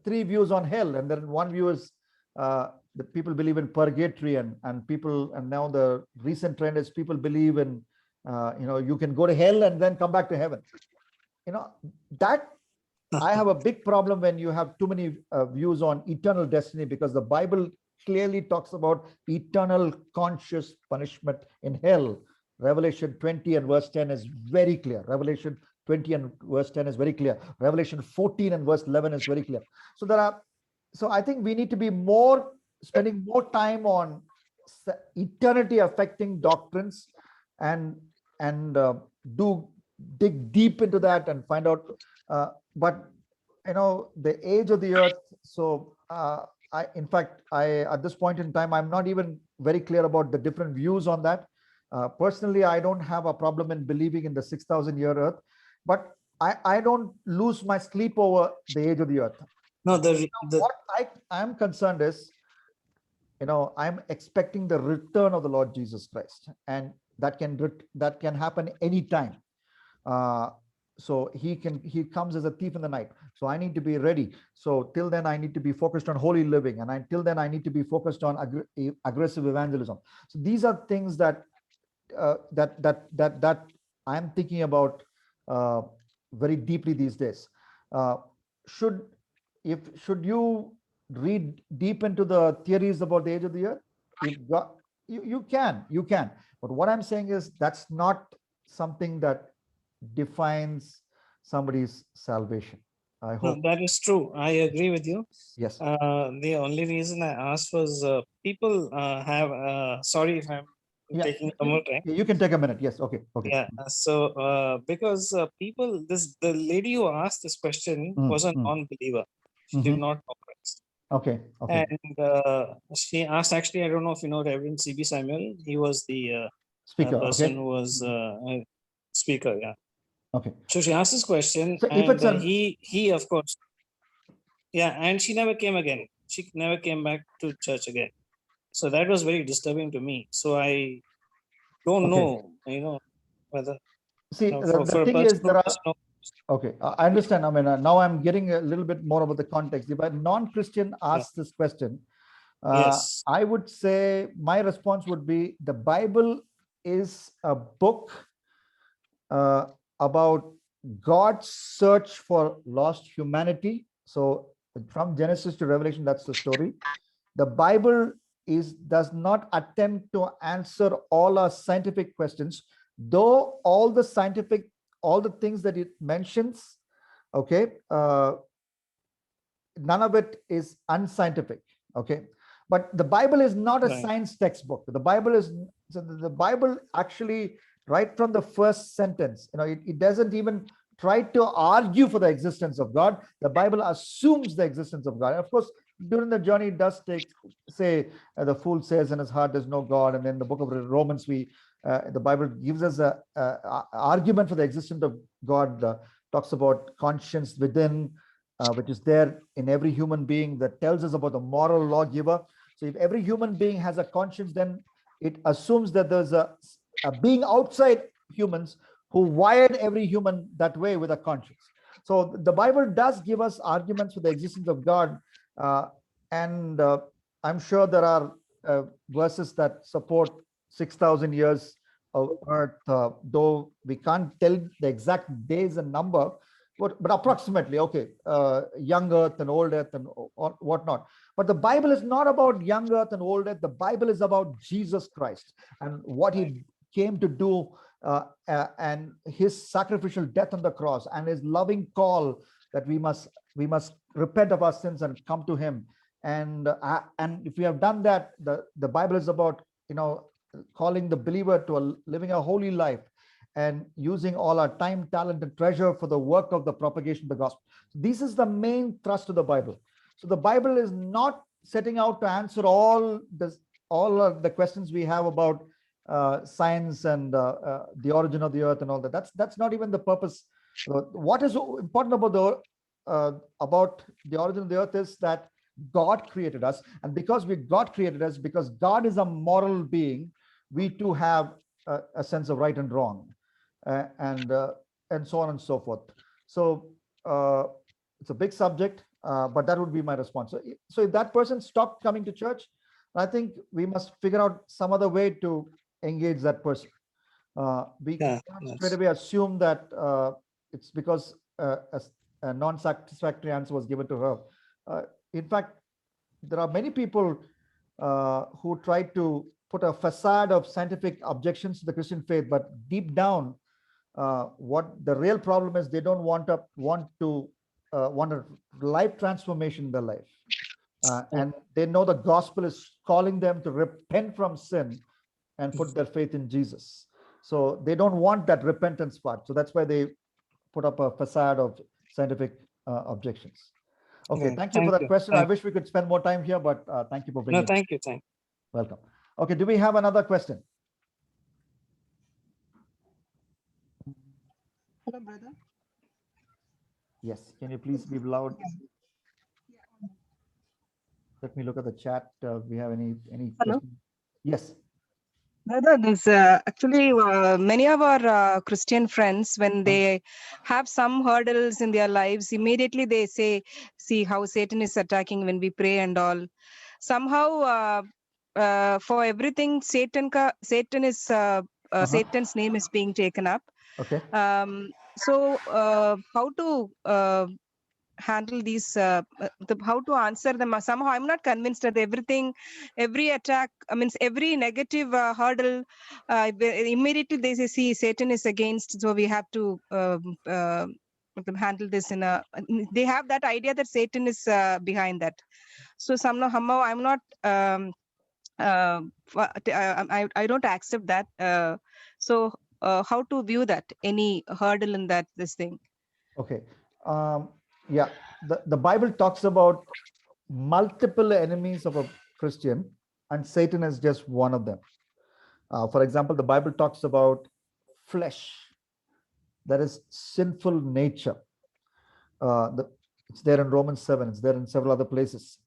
3 views on hell, and then one view is the people believe in purgatory, and now the recent trend is people believe in you can go to hell and then come back to heaven. That I have a big problem when you have too many views on eternal destiny, because the Bible clearly talks about eternal conscious punishment in hell. Revelation 20 and verse 10 is very clear. Revelation 20 and verse 10 is very clear. Revelation 14 and verse 11 is very clear. So I think we need to be spending more time on eternity affecting doctrines and dig deep into that and find out. But the age of the earth. So in fact, at this point in time, I'm not even very clear about the different views on that. Personally, I don't have a problem in believing in the 6,000 year earth, but I don't lose my sleep over the age of the earth. No, what I am concerned is, I'm expecting the return of the Lord Jesus Christ, and that can happen anytime. So he comes as a thief in the night. So I need to be ready. So till then, I need to be focused on holy living, and until then, I need to be focused on aggressive evangelism. So these are things that I'm thinking about very deeply these days. Should you read deep into the theories about the age of the earth? You can, but what I'm saying is that's not something that defines somebody's salvation. I hope that is true. I agree with you. Yes. The only reason I asked was people have. Sorry if I'm taking some more time. You can take a minute. Yes. Okay. Yeah. So because the lady who asked this question was a non-believer. She did not know Christ. Okay. And she asked, actually, I don't know if you know Reverend C.B. Samuel. He was the speaker, person who was speaker. Yeah. Okay. So she asked this question, so and he of course, yeah, and she never came again. She never came back to church again. So that was very disturbing to me. So I don't know, whether See, for the a thing person is, who there are, doesn't know. okay, I understand. I mean, now I'm getting a little bit more about the context. If a non-Christian asks this question, Yes. I would say my response would be the Bible is a book about God's search for lost humanity. So from Genesis to Revelation, that's the story. The Bible does not attempt to answer all our scientific questions, though all the things that it mentions, okay, none of it is unscientific, okay. But the Bible is not a science textbook. The Bible actually, right from the first sentence, it doesn't even try to argue for the existence of God. The Bible assumes the existence of God. And of course, during the journey, it does say the fool says in his heart there's no God. And then the book of Romans, the Bible gives us a argument for the existence of God, talks about conscience within, which is there in every human being, that tells us about the moral lawgiver. So if every human being has a conscience, then it assumes that there's a being outside humans who wired every human that way with a conscience. So the Bible does give us arguments for the existence of God. And I'm sure there are verses that support 6,000 years of earth, though we can't tell the exact days and number, but approximately, okay, young earth and old earth and whatnot. But the Bible is not about young earth and old earth. The Bible is about Jesus Christ and what he came to do, and his sacrificial death on the cross, and his loving call that we must repent of our sins and come to him. And if we have done that, the Bible is about calling the believer to living a holy life and using all our time, talent, and treasure for the work of the propagation of the gospel. This is the main thrust of the Bible. So the Bible is not setting out to answer all of the questions we have about science and the origin of the earth and all that. That's not even the purpose. What is important about the origin of the earth is that God created us, and because God created us, because God is a moral being, we too have a sense of right and wrong, and so on and so forth. So it's a big subject, but that would be my response. So if that person stopped coming to church, I think we must figure out some other way to engage that person. We can't straight away assume that it's because a non-satisfactory answer was given to her. In fact, there are many people who try to put a facade of scientific objections to the Christian faith, but deep down, what the real problem is, they don't want a life transformation in their life, and they know the gospel is calling them to repent from sin and put their faith in Jesus. So they don't want that repentance part. So that's why they put up a facade of scientific objections. Okay, thank you for that question. I wish we could spend more time here, but thank you for bringing it. No, thank you. Welcome. Okay, do we have another question? Hello, brother. Yes, can you please be loud? Let me look at the chat. We have any Hello? questions? Yes. Brother, there's actually many of our Christian friends, when they have some hurdles in their lives, immediately they say, see how Satan is attacking when we pray and all. Somehow, for everything, Satan's name is being taken up. Okay. So how to handle these, how to answer them? Somehow I'm not convinced that every attack, every negative hurdle, immediately they say, see, Satan is against, so we have to handle this they have that idea that Satan is behind that. So somehow I'm not I don't accept that. So how to view that, any hurdle in this thing? Okay. Yeah, the Bible talks about multiple enemies of a Christian, and Satan is just one of them. For example, the Bible talks about flesh, that is sinful nature. It's there in Romans 7. It's there in several other places.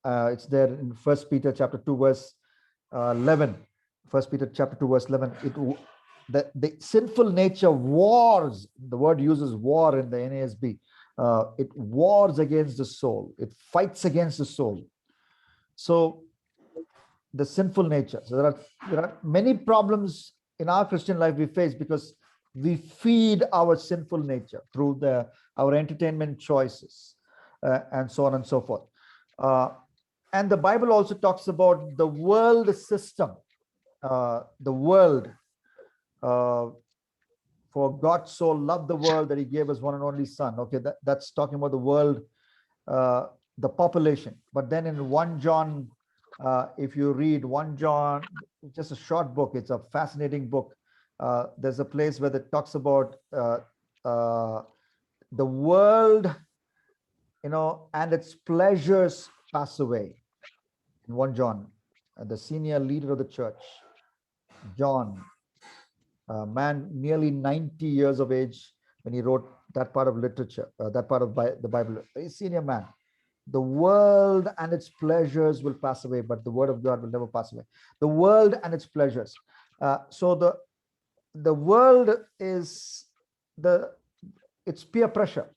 It's there in 1 Peter chapter 2 verse 11. 1 Peter chapter 2 verse 11. the sinful nature wars. The word uses war in the NASB. It wars against the soul. It fights against the soul. So the sinful nature. So there are many problems in our Christian life we face because we feed our sinful nature through our entertainment choices and so on and so forth. And the Bible also talks about the world system, the world. For God so loved the world that he gave us one and only son. Okay, that's talking about the world, the population. But then in 1 John, if you read 1 John, it's just a short book. It's a fascinating book. There's a place where it talks about the world, and its pleasures pass away. In 1 John, the senior leader of the church, John, a man nearly 90 years of age when he wrote that part of literature, that part of the Bible, a senior man. The world and its pleasures will pass away, but the word of God will never pass away. The world and its pleasures. So the world is it's peer pressure.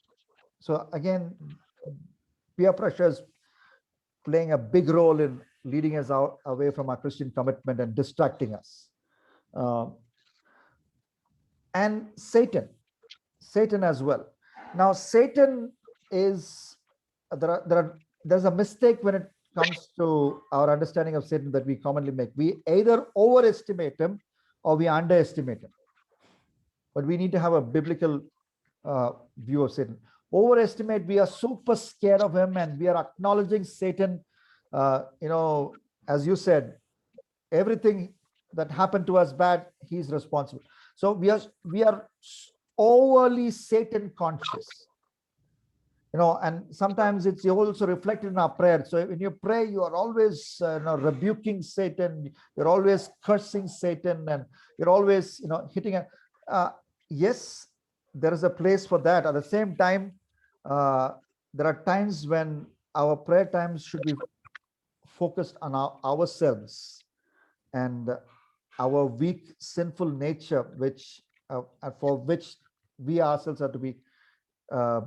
So again, peer pressure is playing a big role in leading us away from our Christian commitment and distracting us. And Satan as well. Now, Satan is there's a mistake when it comes to our understanding of Satan that we commonly make. We either overestimate him or we underestimate him. But we need to have a biblical view of Satan. Overestimate, we are super scared of him and we are acknowledging Satan. As you said, everything that happened to us bad, he's responsible. So we are overly Satan conscious, and sometimes it's also reflected in our prayer. So when you pray, you are always rebuking Satan, you're always cursing Satan, and you're always hitting it. Yes, there is a place for that. At the same time, there are times when our prayer times should be focused on ourselves and our weak, sinful nature, which for which we ourselves are to be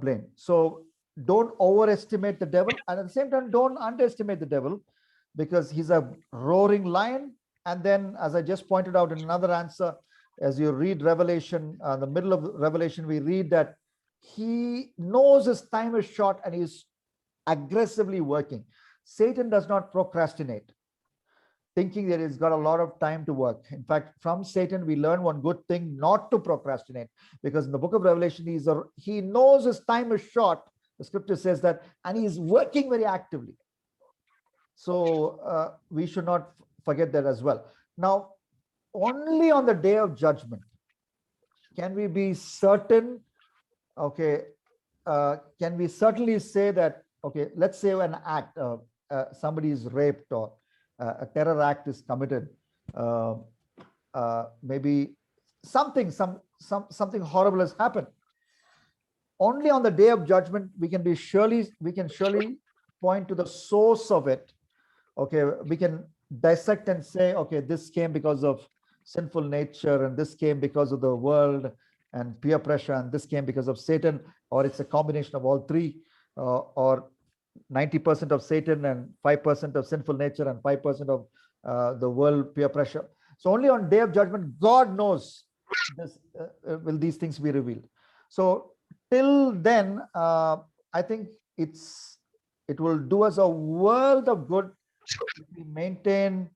blamed. So don't overestimate the devil, and at the same time, don't underestimate the devil, because he's a roaring lion. And then, as I just pointed out in another answer, as you read Revelation, the middle of Revelation, we read that he knows his time is short and he's aggressively working. Satan does not procrastinate, thinking that he's got a lot of time to work. In fact, from Satan, we learn one good thing: not to procrastinate, because in the book of Revelation, he knows his time is short. The scripture says that, and he's working very actively. So we should not forget that as well. Now, only on the day of judgment can we be certain, okay, can we certainly say that, okay, let's say an act, somebody is raped or a terror act is committed, maybe something horrible has happened. Only on the day of judgment we can surely point to the source of it. Okay, we can dissect and say, okay, this came because of sinful nature, and this came because of the world and peer pressure, and this came because of Satan, or it's a combination of all three, or 90% of Satan and 5% of sinful nature and 5% of the world peer pressure. So only on day of judgment, God knows this, will these things be revealed. So till then, I think it will do us a world of good if we maintain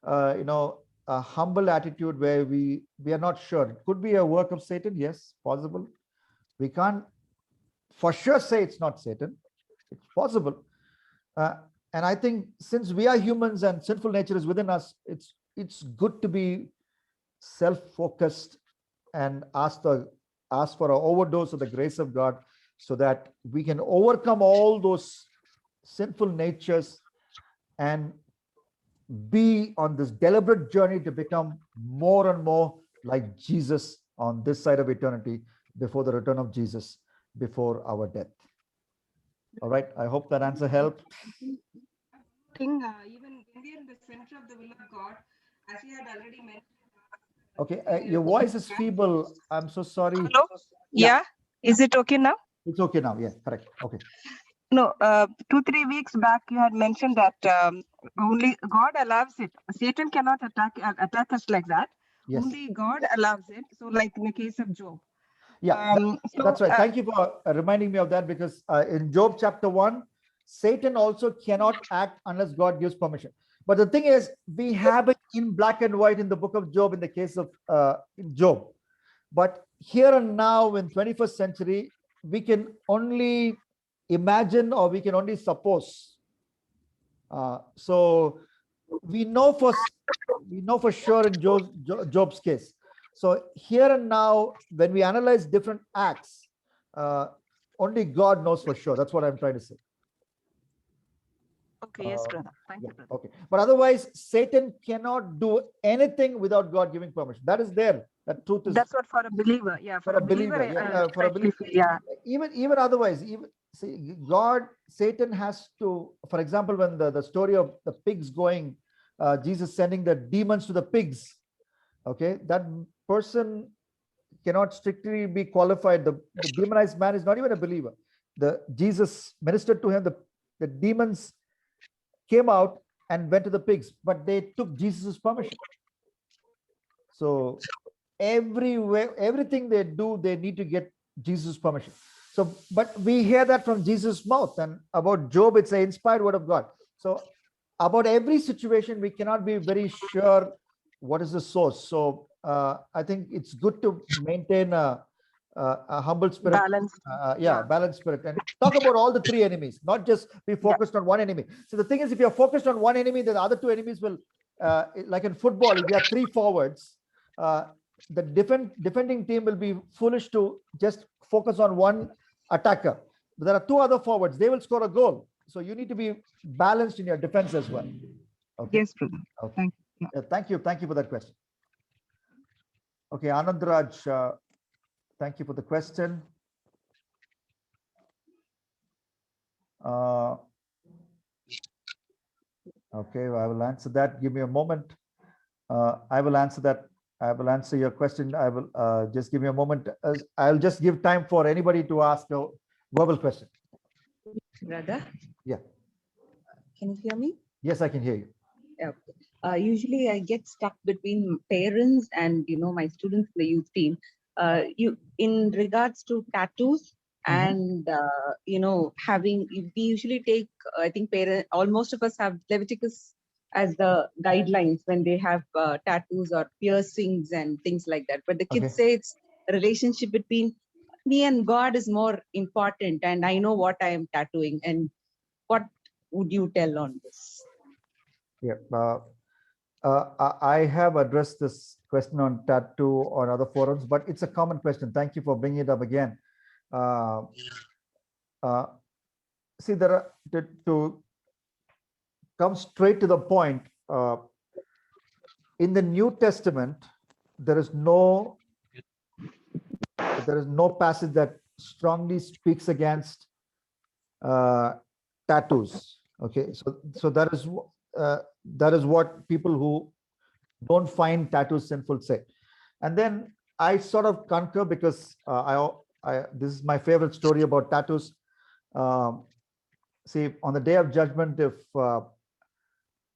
a humble attitude where we are not sure. It could be a work of Satan, yes, possible. We can't for sure say it's not Satan. It's possible. And I think since we are humans and sinful nature is within us, it's good to be self-focused and ask for an overdose of the grace of God, so that we can overcome all those sinful natures and be on this deliberate journey to become more and more like Jesus on this side of eternity, before the return of Jesus, before our death. All right, I hope that answer helped. Even when we are in the center of the will of God, as we had already mentioned, Okay, your voice is feeble. I'm so sorry. Hello? Yeah. Is it okay now? It's okay now. Yeah, correct. Okay. No, 2-3 weeks back, you had mentioned that only God allows it. Satan cannot attack us like that. Yes. Only God allows it. So, like in the case of Job. Yeah, that's right. Thank you for reminding me of that, because in Job chapter 1, Satan also cannot act unless God gives permission. But the thing is, we have it in black and white in the book of Job in the case of Job. But here and now in 21st century, we can only imagine, or we can only suppose. So we know for sure in Job's case. So here and now, when we analyze different acts, only God knows for sure. That's what I'm trying to say. Okay, yes, brother. Thank you, brother. Okay, but otherwise, Satan cannot do anything without God giving permission. That is there. That truth is. That's what for a believer. Yeah, for a believer. For a believer. Yeah. Even otherwise, see, Satan has to. For example, when the story of the pigs going, Jesus sending the demons to the pigs. Okay, that person cannot strictly be qualified. The demonized man is not even a believer. Jesus ministered to him. The demons came out and went to the pigs, but they took Jesus's permission. So everything they do, they need to get Jesus' permission. So, but we hear that from Jesus' mouth. And about Job, it's an inspired word of God. So about every situation, we cannot be very sure what is the source. So I think it's good to maintain a humble spirit. Balanced. Balanced spirit. And talk about all the three enemies, not just be focused on one enemy. So the thing is, if you're focused on one enemy, then the other two enemies will, like in football, if you have three forwards, the defending team will be foolish to just focus on one attacker. But there are two other forwards. They will score a goal. So you need to be balanced in your defense as well. Okay. Yes, brother. Okay. Thank you. Yeah. Thank you. Thank you for that question. Okay, Anand Raj, thank you for the question. Okay, I will answer that. Give me a moment. I will answer that. I will answer your question. I will just give me a moment. I'll just give time for anybody to ask a verbal question. Brother? Yeah. Can you hear me? Yes, I can hear you. Okay. Usually I get stuck between parents and, my students in the youth team. In regards to tattoos and, we usually take, I think most of us have Leviticus as the guidelines when they have tattoos or piercings and things like that. But the kids say it's a relationship between me and God is more important, and I know what I am tattooing. And what would you tell on this? Yeah, I have addressed this question on tattoo on other forums, but it's a common question. Thank you for bringing it up again. See, there are to come straight to the point. In the New Testament, there is no passage that strongly speaks against tattoos. Okay, so that is what people who don't find tattoos sinful say. And then I sort of concur, because this is my favorite story about tattoos. See, on the day of judgment, if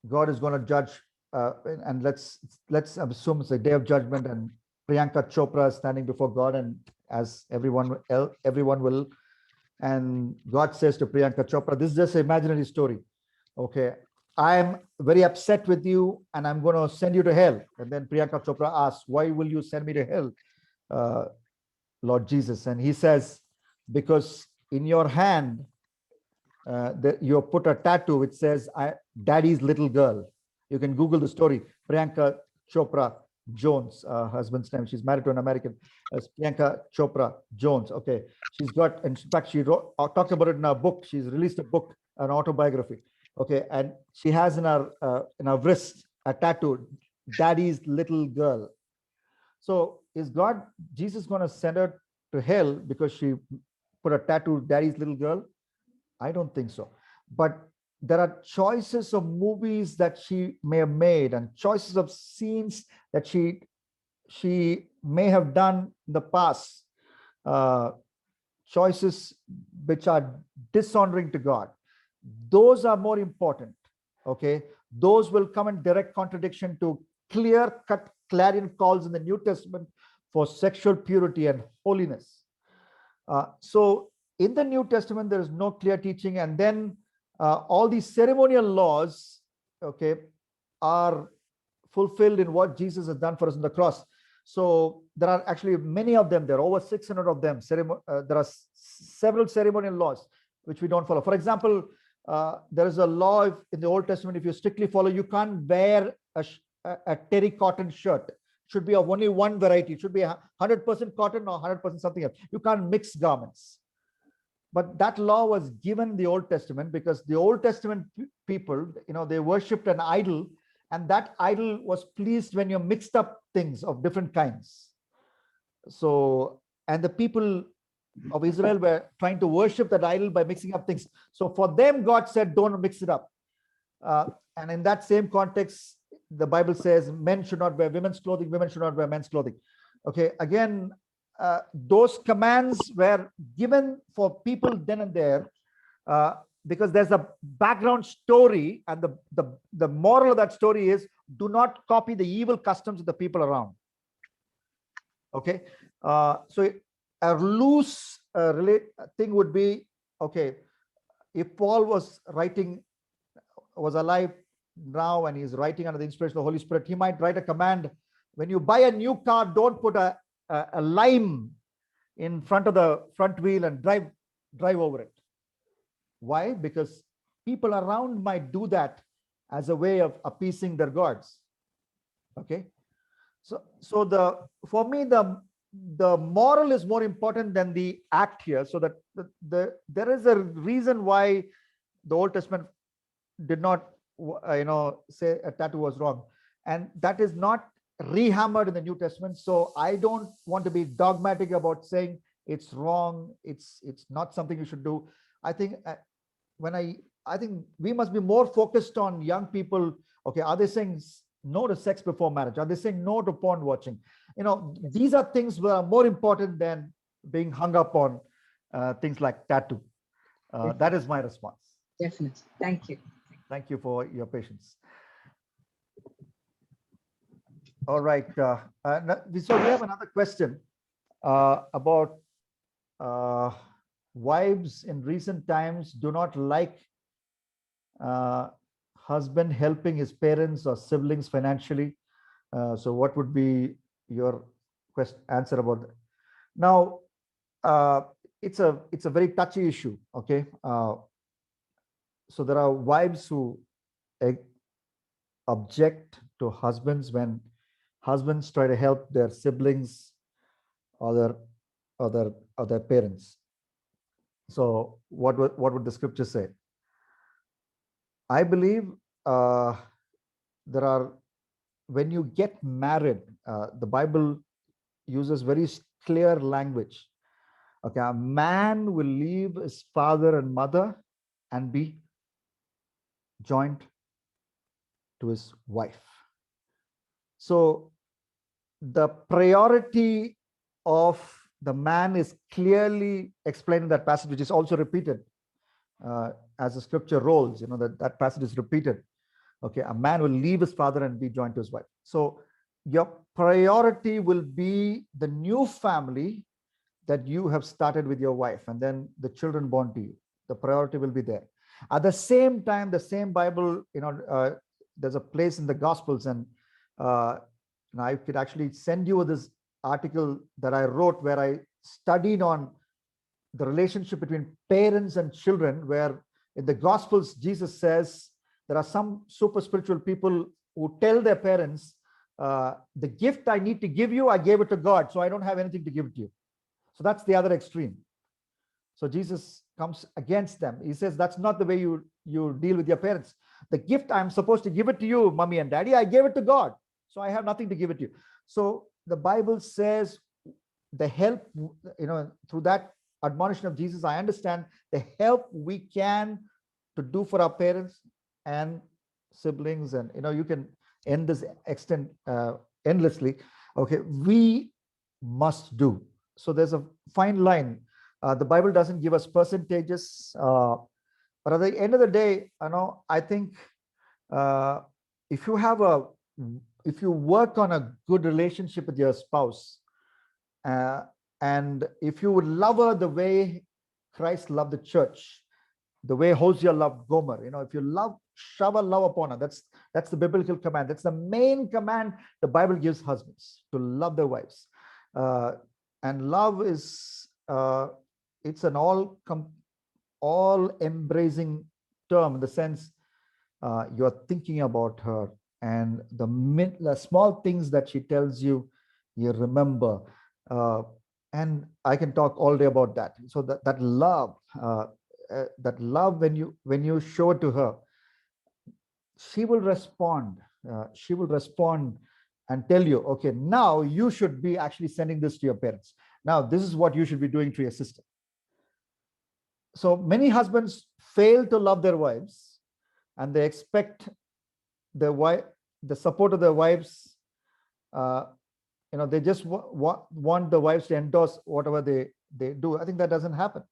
God is going to judge, and let's assume it's a day of judgment, and Priyanka Chopra is standing before God, and as everyone will, and God says to Priyanka Chopra, this is just an imaginary story. Okay, I am very upset with you, and I'm going to send you to hell. And then Priyanka Chopra asks, why will you send me to hell, Lord Jesus? And he says, because in your hand, you put a tattoo which says, Daddy's little girl. You can Google the story. Priyanka Chopra Jones, husband's name. She's married to an American. Priyanka Chopra Jones. Okay, she's got. In fact, she talked about it in her book. She's released a book, an autobiography. Okay, and she has in her wrist a tattoo, Daddy's little girl. So is Jesus going to send her to hell because she put a tattoo, Daddy's little girl? I don't think so. But there are choices of movies that she may have made, and choices of scenes that she she may have done in the past choices which are dishonoring to God, those are more important. Okay, those will come in direct contradiction to clear-cut clarion calls in the New Testament for sexual purity and holiness. So in the New Testament, there is no clear teaching, and then all these ceremonial laws, okay, are fulfilled in what Jesus has done for us on the cross. So there are actually many of them. There are over 600 of them. There are several ceremonial laws which we don't follow. For example, there is a law in the Old Testament, if you strictly follow, you can't wear a terry cotton shirt. It should be of only one variety. It should be 100% cotton or 100% something else. You can't mix garments. But that law was given in the Old Testament because the Old Testament people, they worshipped an idol, and that idol was pleased when you mixed up things of different kinds. So, and the people of Israel were trying to worship that idol by mixing up things. So for them, God said, don't mix it up. And in that same context, the Bible says men should not wear women's clothing, women should not wear men's clothing. Okay, again, those commands were given for people then and there because there's a background story, and the moral of that story is do not copy the evil customs of the people around. Okay, so a loose thing would be, okay, if Paul was alive now and he's writing under the inspiration of the Holy Spirit, he might write a command: when you buy a new car, don't put a lime in front of the front wheel and drive over it. Why? Because people around might do that as a way of appeasing their gods. Okay, so for me the moral is more important than the act here. So that there is a reason why the Old Testament did not say a tattoo was wrong, and that is not rehammered in the New Testament. So I don't want to be dogmatic about saying it's wrong, it's not something you should do. I think I think we must be more focused on young people. Okay, are they saying no to sex before marriage? Are they saying no to porn watching? These are things that are more important than being hung up on things like tattoo. That is my response. Definitely. Thank you. Thank you for your patience. All right. So we have another question about wives in recent times do not like husband helping his parents or siblings financially. So what would be your answer about that? Now, it's a very touchy issue. Okay. So there are wives who object to husbands when husbands try to help their siblings or their parents. So what would the scripture say? I believe when you get married, the Bible uses very clear language. Okay, a man will leave his father and mother and be joined to his wife. So the priority of the man is clearly explained in that passage, which is also repeated as the scripture rolls. That passage is repeated. Okay, a man will leave his father and be joined to his wife. So your priority will be the new family that you have started with your wife, and then the children born to you. The priority will be there. At the same time, the same Bible, there's a place in the Gospels, and I could actually send you this article that I wrote where I studied on the relationship between parents and children, where in the Gospels, Jesus says there are some super spiritual people who tell their parents, the gift I need to give you, I gave it to God, so I don't have anything to give to you. So that's the other extreme. So Jesus comes against them. He says, that's not the way you deal with your parents. The gift, I'm supposed to give it to you, mommy and daddy, I gave it to God, so I have nothing to give it to you. So the Bible says the help, through that admonition of Jesus, I understand the help we can to do for our parents and siblings, and you can end this extent endlessly. Okay, we must do. So there's a fine line. The Bible doesn't give us percentages, but at the end of the day, I think if you work on a good relationship with your spouse, and if you would love her the way Christ loved the church, the way Hosea loved Gomer, if you shower love upon her, that's the biblical command. That's the main command the Bible gives husbands, to love their wives. And love is it's an all embracing term, in the sense you're thinking about her, and the small things that she tells you, you remember. And I can talk all day about that. So that love, when you show it to her, she will respond. She will respond and tell you, okay, now you should be actually sending this to your parents. Now this is what you should be doing to your sister. So many husbands fail to love their wives, and they expect the support of their wives. They just want the wives to endorse whatever they do. I think that doesn't happen.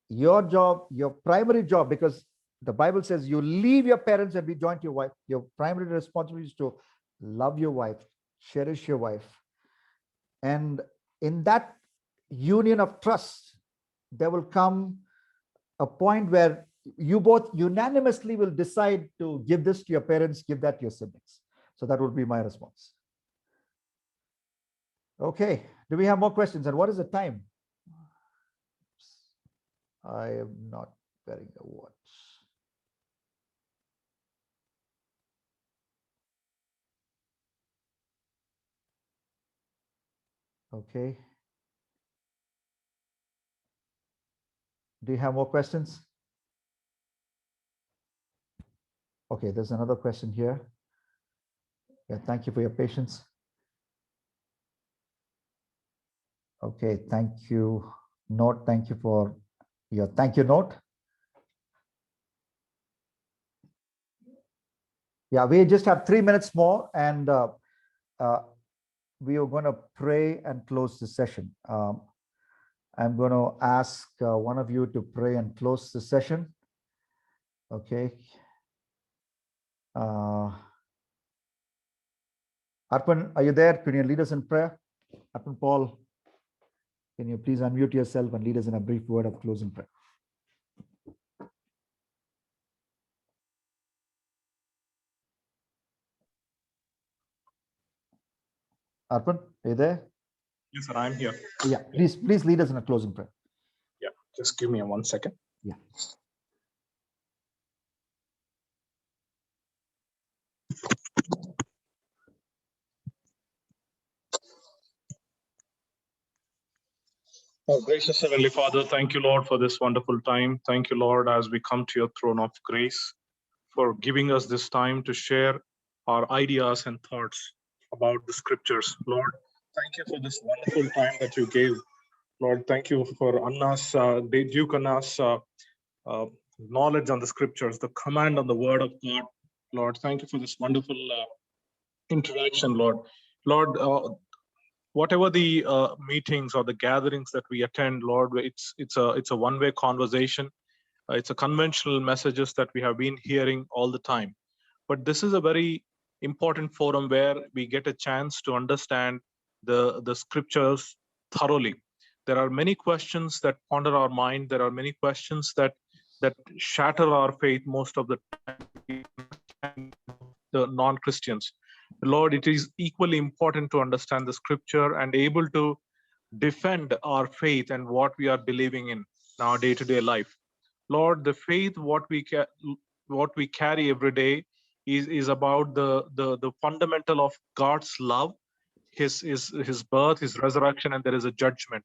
Your job, your primary job, because the Bible says you leave your parents and be joined to your wife. Your primary responsibility is to love your wife, cherish your wife. And in that union of trust, there will come a point where you both unanimously will decide to give this to your parents, give that to your siblings. So that would be my response. Okay, do we have more questions? And what is the time? I am not wearing a watch. Okay. Do you have more questions? Okay, there's another question here. Yeah, thank you for your patience. Okay, thank you. Note, thank you for your thank you note. Yeah, we just have 3 minutes more, and we are going to pray and close the session. I'm going to ask one of you to pray and close the session. Okay. Arpan, are you there? Can you lead us in prayer? Arpan Paul, can you please unmute yourself and lead us in a brief word of closing prayer? Arpan, are you there? Yes, sir, I'm here. Yeah, please lead us in a closing prayer. Yeah, just give me 1 second. Yeah. Oh, gracious Heavenly Father, thank you, Lord, for this wonderful time. Thank you, Lord, as we come to your throne of grace, for giving us this time to share our ideas and thoughts about the scriptures. Lord, thank you for this wonderful time that you gave. Lord, thank you for Anna's, Duke Anna's knowledge on the scriptures, the command on the word of God. Lord, thank you for this wonderful interaction, Lord. Lord, whatever the meetings or the gatherings that we attend, Lord, it's a one-way conversation. It's a conventional messages that we have been hearing all the time. But this is a very important forum where we get a chance to understand the scriptures thoroughly. There are many questions that ponder our mind. There are many questions that shatter our faith most of the time, the non-Christians. Lord, it is equally important to understand the scripture and able to defend our faith and what we are believing in our day-to-day life. Lord, the faith what we carry every day is about the fundamental of God's love, his birth, his resurrection, and there is a judgment.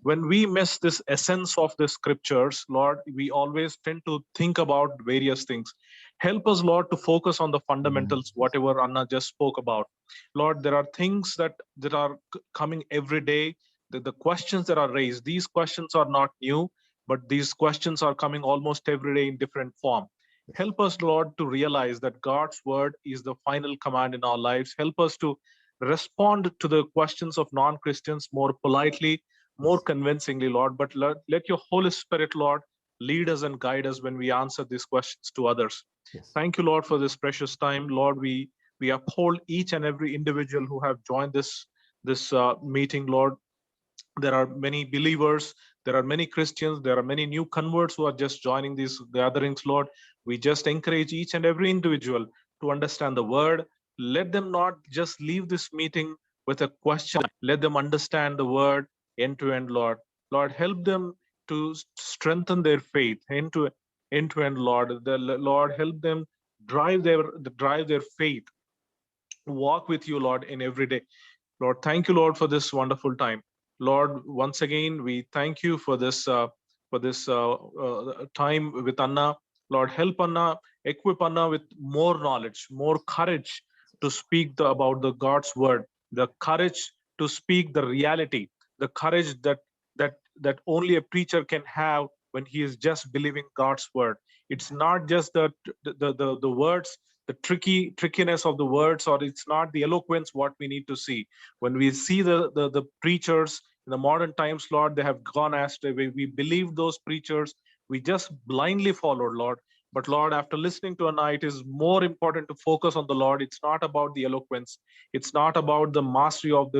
When we miss this essence of the scriptures, Lord, we always tend to think about various things. Help us, Lord, to focus on the fundamentals, whatever Anna just spoke about. Lord, there are things that are coming every day. The questions that are raised, these questions are not new, but these questions are coming almost every day in different form. Help us, Lord, to realize that God's word is the final command in our lives. Help us to respond to the questions of non-Christians more politely, more convincingly, Lord. But let your Holy Spirit, Lord, lead us and guide us when we answer these questions to others. Yes. Thank you, Lord, for this precious time. Lord, we uphold each and every individual who have joined this meeting, Lord. There are many believers, there are many Christians, there are many new converts who are just joining these gatherings, Lord. We just encourage each and every individual to understand the word. Let them not just leave this meeting with a question. Let them understand the word end to end, Lord. Lord, help them to strengthen their faith end to end, Lord. Lord, help them drive their faith, walk with you, Lord, in every day. Lord, thank you, Lord, for this wonderful time. Lord, once again, we thank you for this time with Anna. Lord, help Anna, equip Anna with more knowledge, more courage to speak about the God's word, the courage to speak the reality, the courage that only a preacher can have when he is just believing God's word. It's not just the words, the trickiness of the words, or it's not the eloquence what we need to see. When we see the preachers in the modern times, Lord, they have gone astray. We believe those preachers, we just blindly followed, Lord. But Lord, after listening to Anna, it is more important to focus on the Lord. It's not about the eloquence, it's not about the mastery of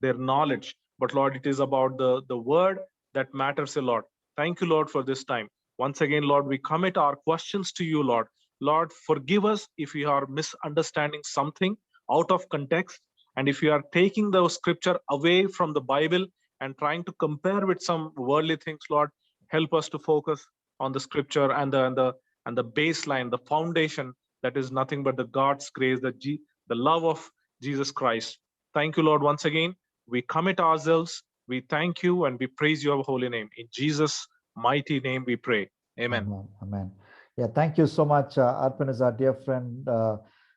their knowledge, but Lord, it is about the word that matters a lot. Thank you, Lord, for this time. Once again, Lord, we commit our questions to you, Lord. Lord, forgive us if we are misunderstanding something out of context, and if you are taking the scripture away from the Bible and trying to compare with some worldly things, Lord, help us to focus on the scripture and the baseline, the foundation that is nothing but the God's grace, the love of Jesus Christ. Thank you, Lord, once again. We commit ourselves, we thank you, and we praise your holy name. In Jesus' mighty name we pray. Amen. Amen. Amen. Yeah, thank you so much. Arpan is our dear friend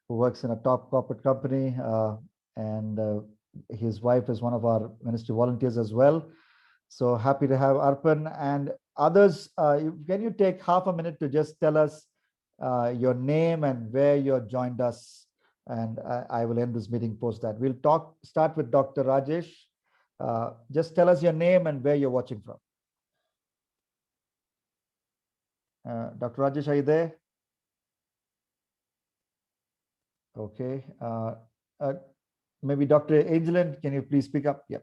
who works in a top corporate company, and his wife is one of our ministry volunteers as well. So happy to have Arpan and others. Can you take half a minute to just tell us your name and where you joined us? And I will end this meeting post that. We'll start with Dr. Rajesh. Just tell us your name and where you're watching from. Dr. Rajesh, are you there? Okay. Maybe Dr. Angeline, can you please speak up? Yeah.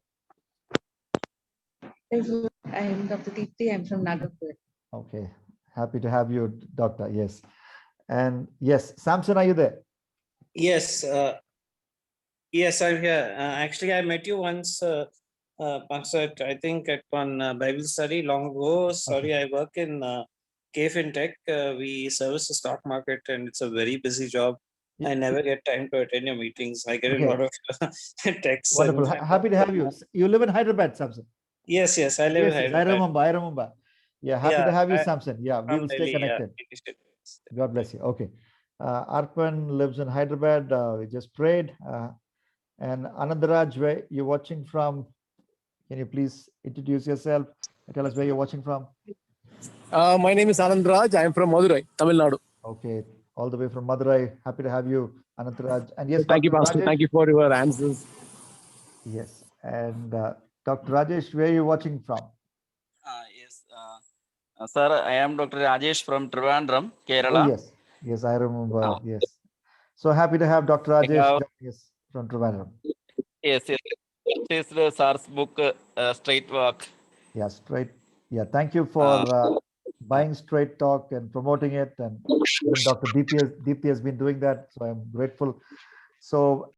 I am Dr. Deepthi. I'm from Nagapur. Okay. Happy to have you, Doctor. Yes. And yes, Samson, are you there? Yes. Yes, I'm here. Actually, I met you once, Pastor, I think at one Bible study long ago. Sorry, Okay. I work in KFinTech. We service the stock market, and it's a very busy job. Yeah. I never get time to attend your meetings. I get a lot of texts. Wonderful. Happy to have you. You live in Hyderabad, Samson. Yes, yes, I live in Yes, I remember. Yeah, happy to have you, Samson. Yeah, we will stay connected. God bless you. Okay. Arpan lives in Hyderabad. We just prayed. And Anandaraj, where you're watching from, can you please introduce yourself and tell us where you're watching from? My name is Anandaraj. I am from Madurai, Tamil Nadu. Okay, all the way from Madurai. Happy to have you, Anandaraj. And yes, thank you, Dr. Pastor. Rajesh. Thank you for your answers. Yes, and Dr. Rajesh, where are you watching from? Yes, sir, I am Dr. Rajesh from Trivandrum, Kerala. Oh, yes, I remember. Yes. So happy to have Dr. Rajesh joining us from Trivandrum. Yes. This is SARS book, Straight Walk. Yeah, Straight. Yeah, thank you for buying Straight Talk and promoting it. And even Dr. Deepthi has been doing that. So I'm grateful. So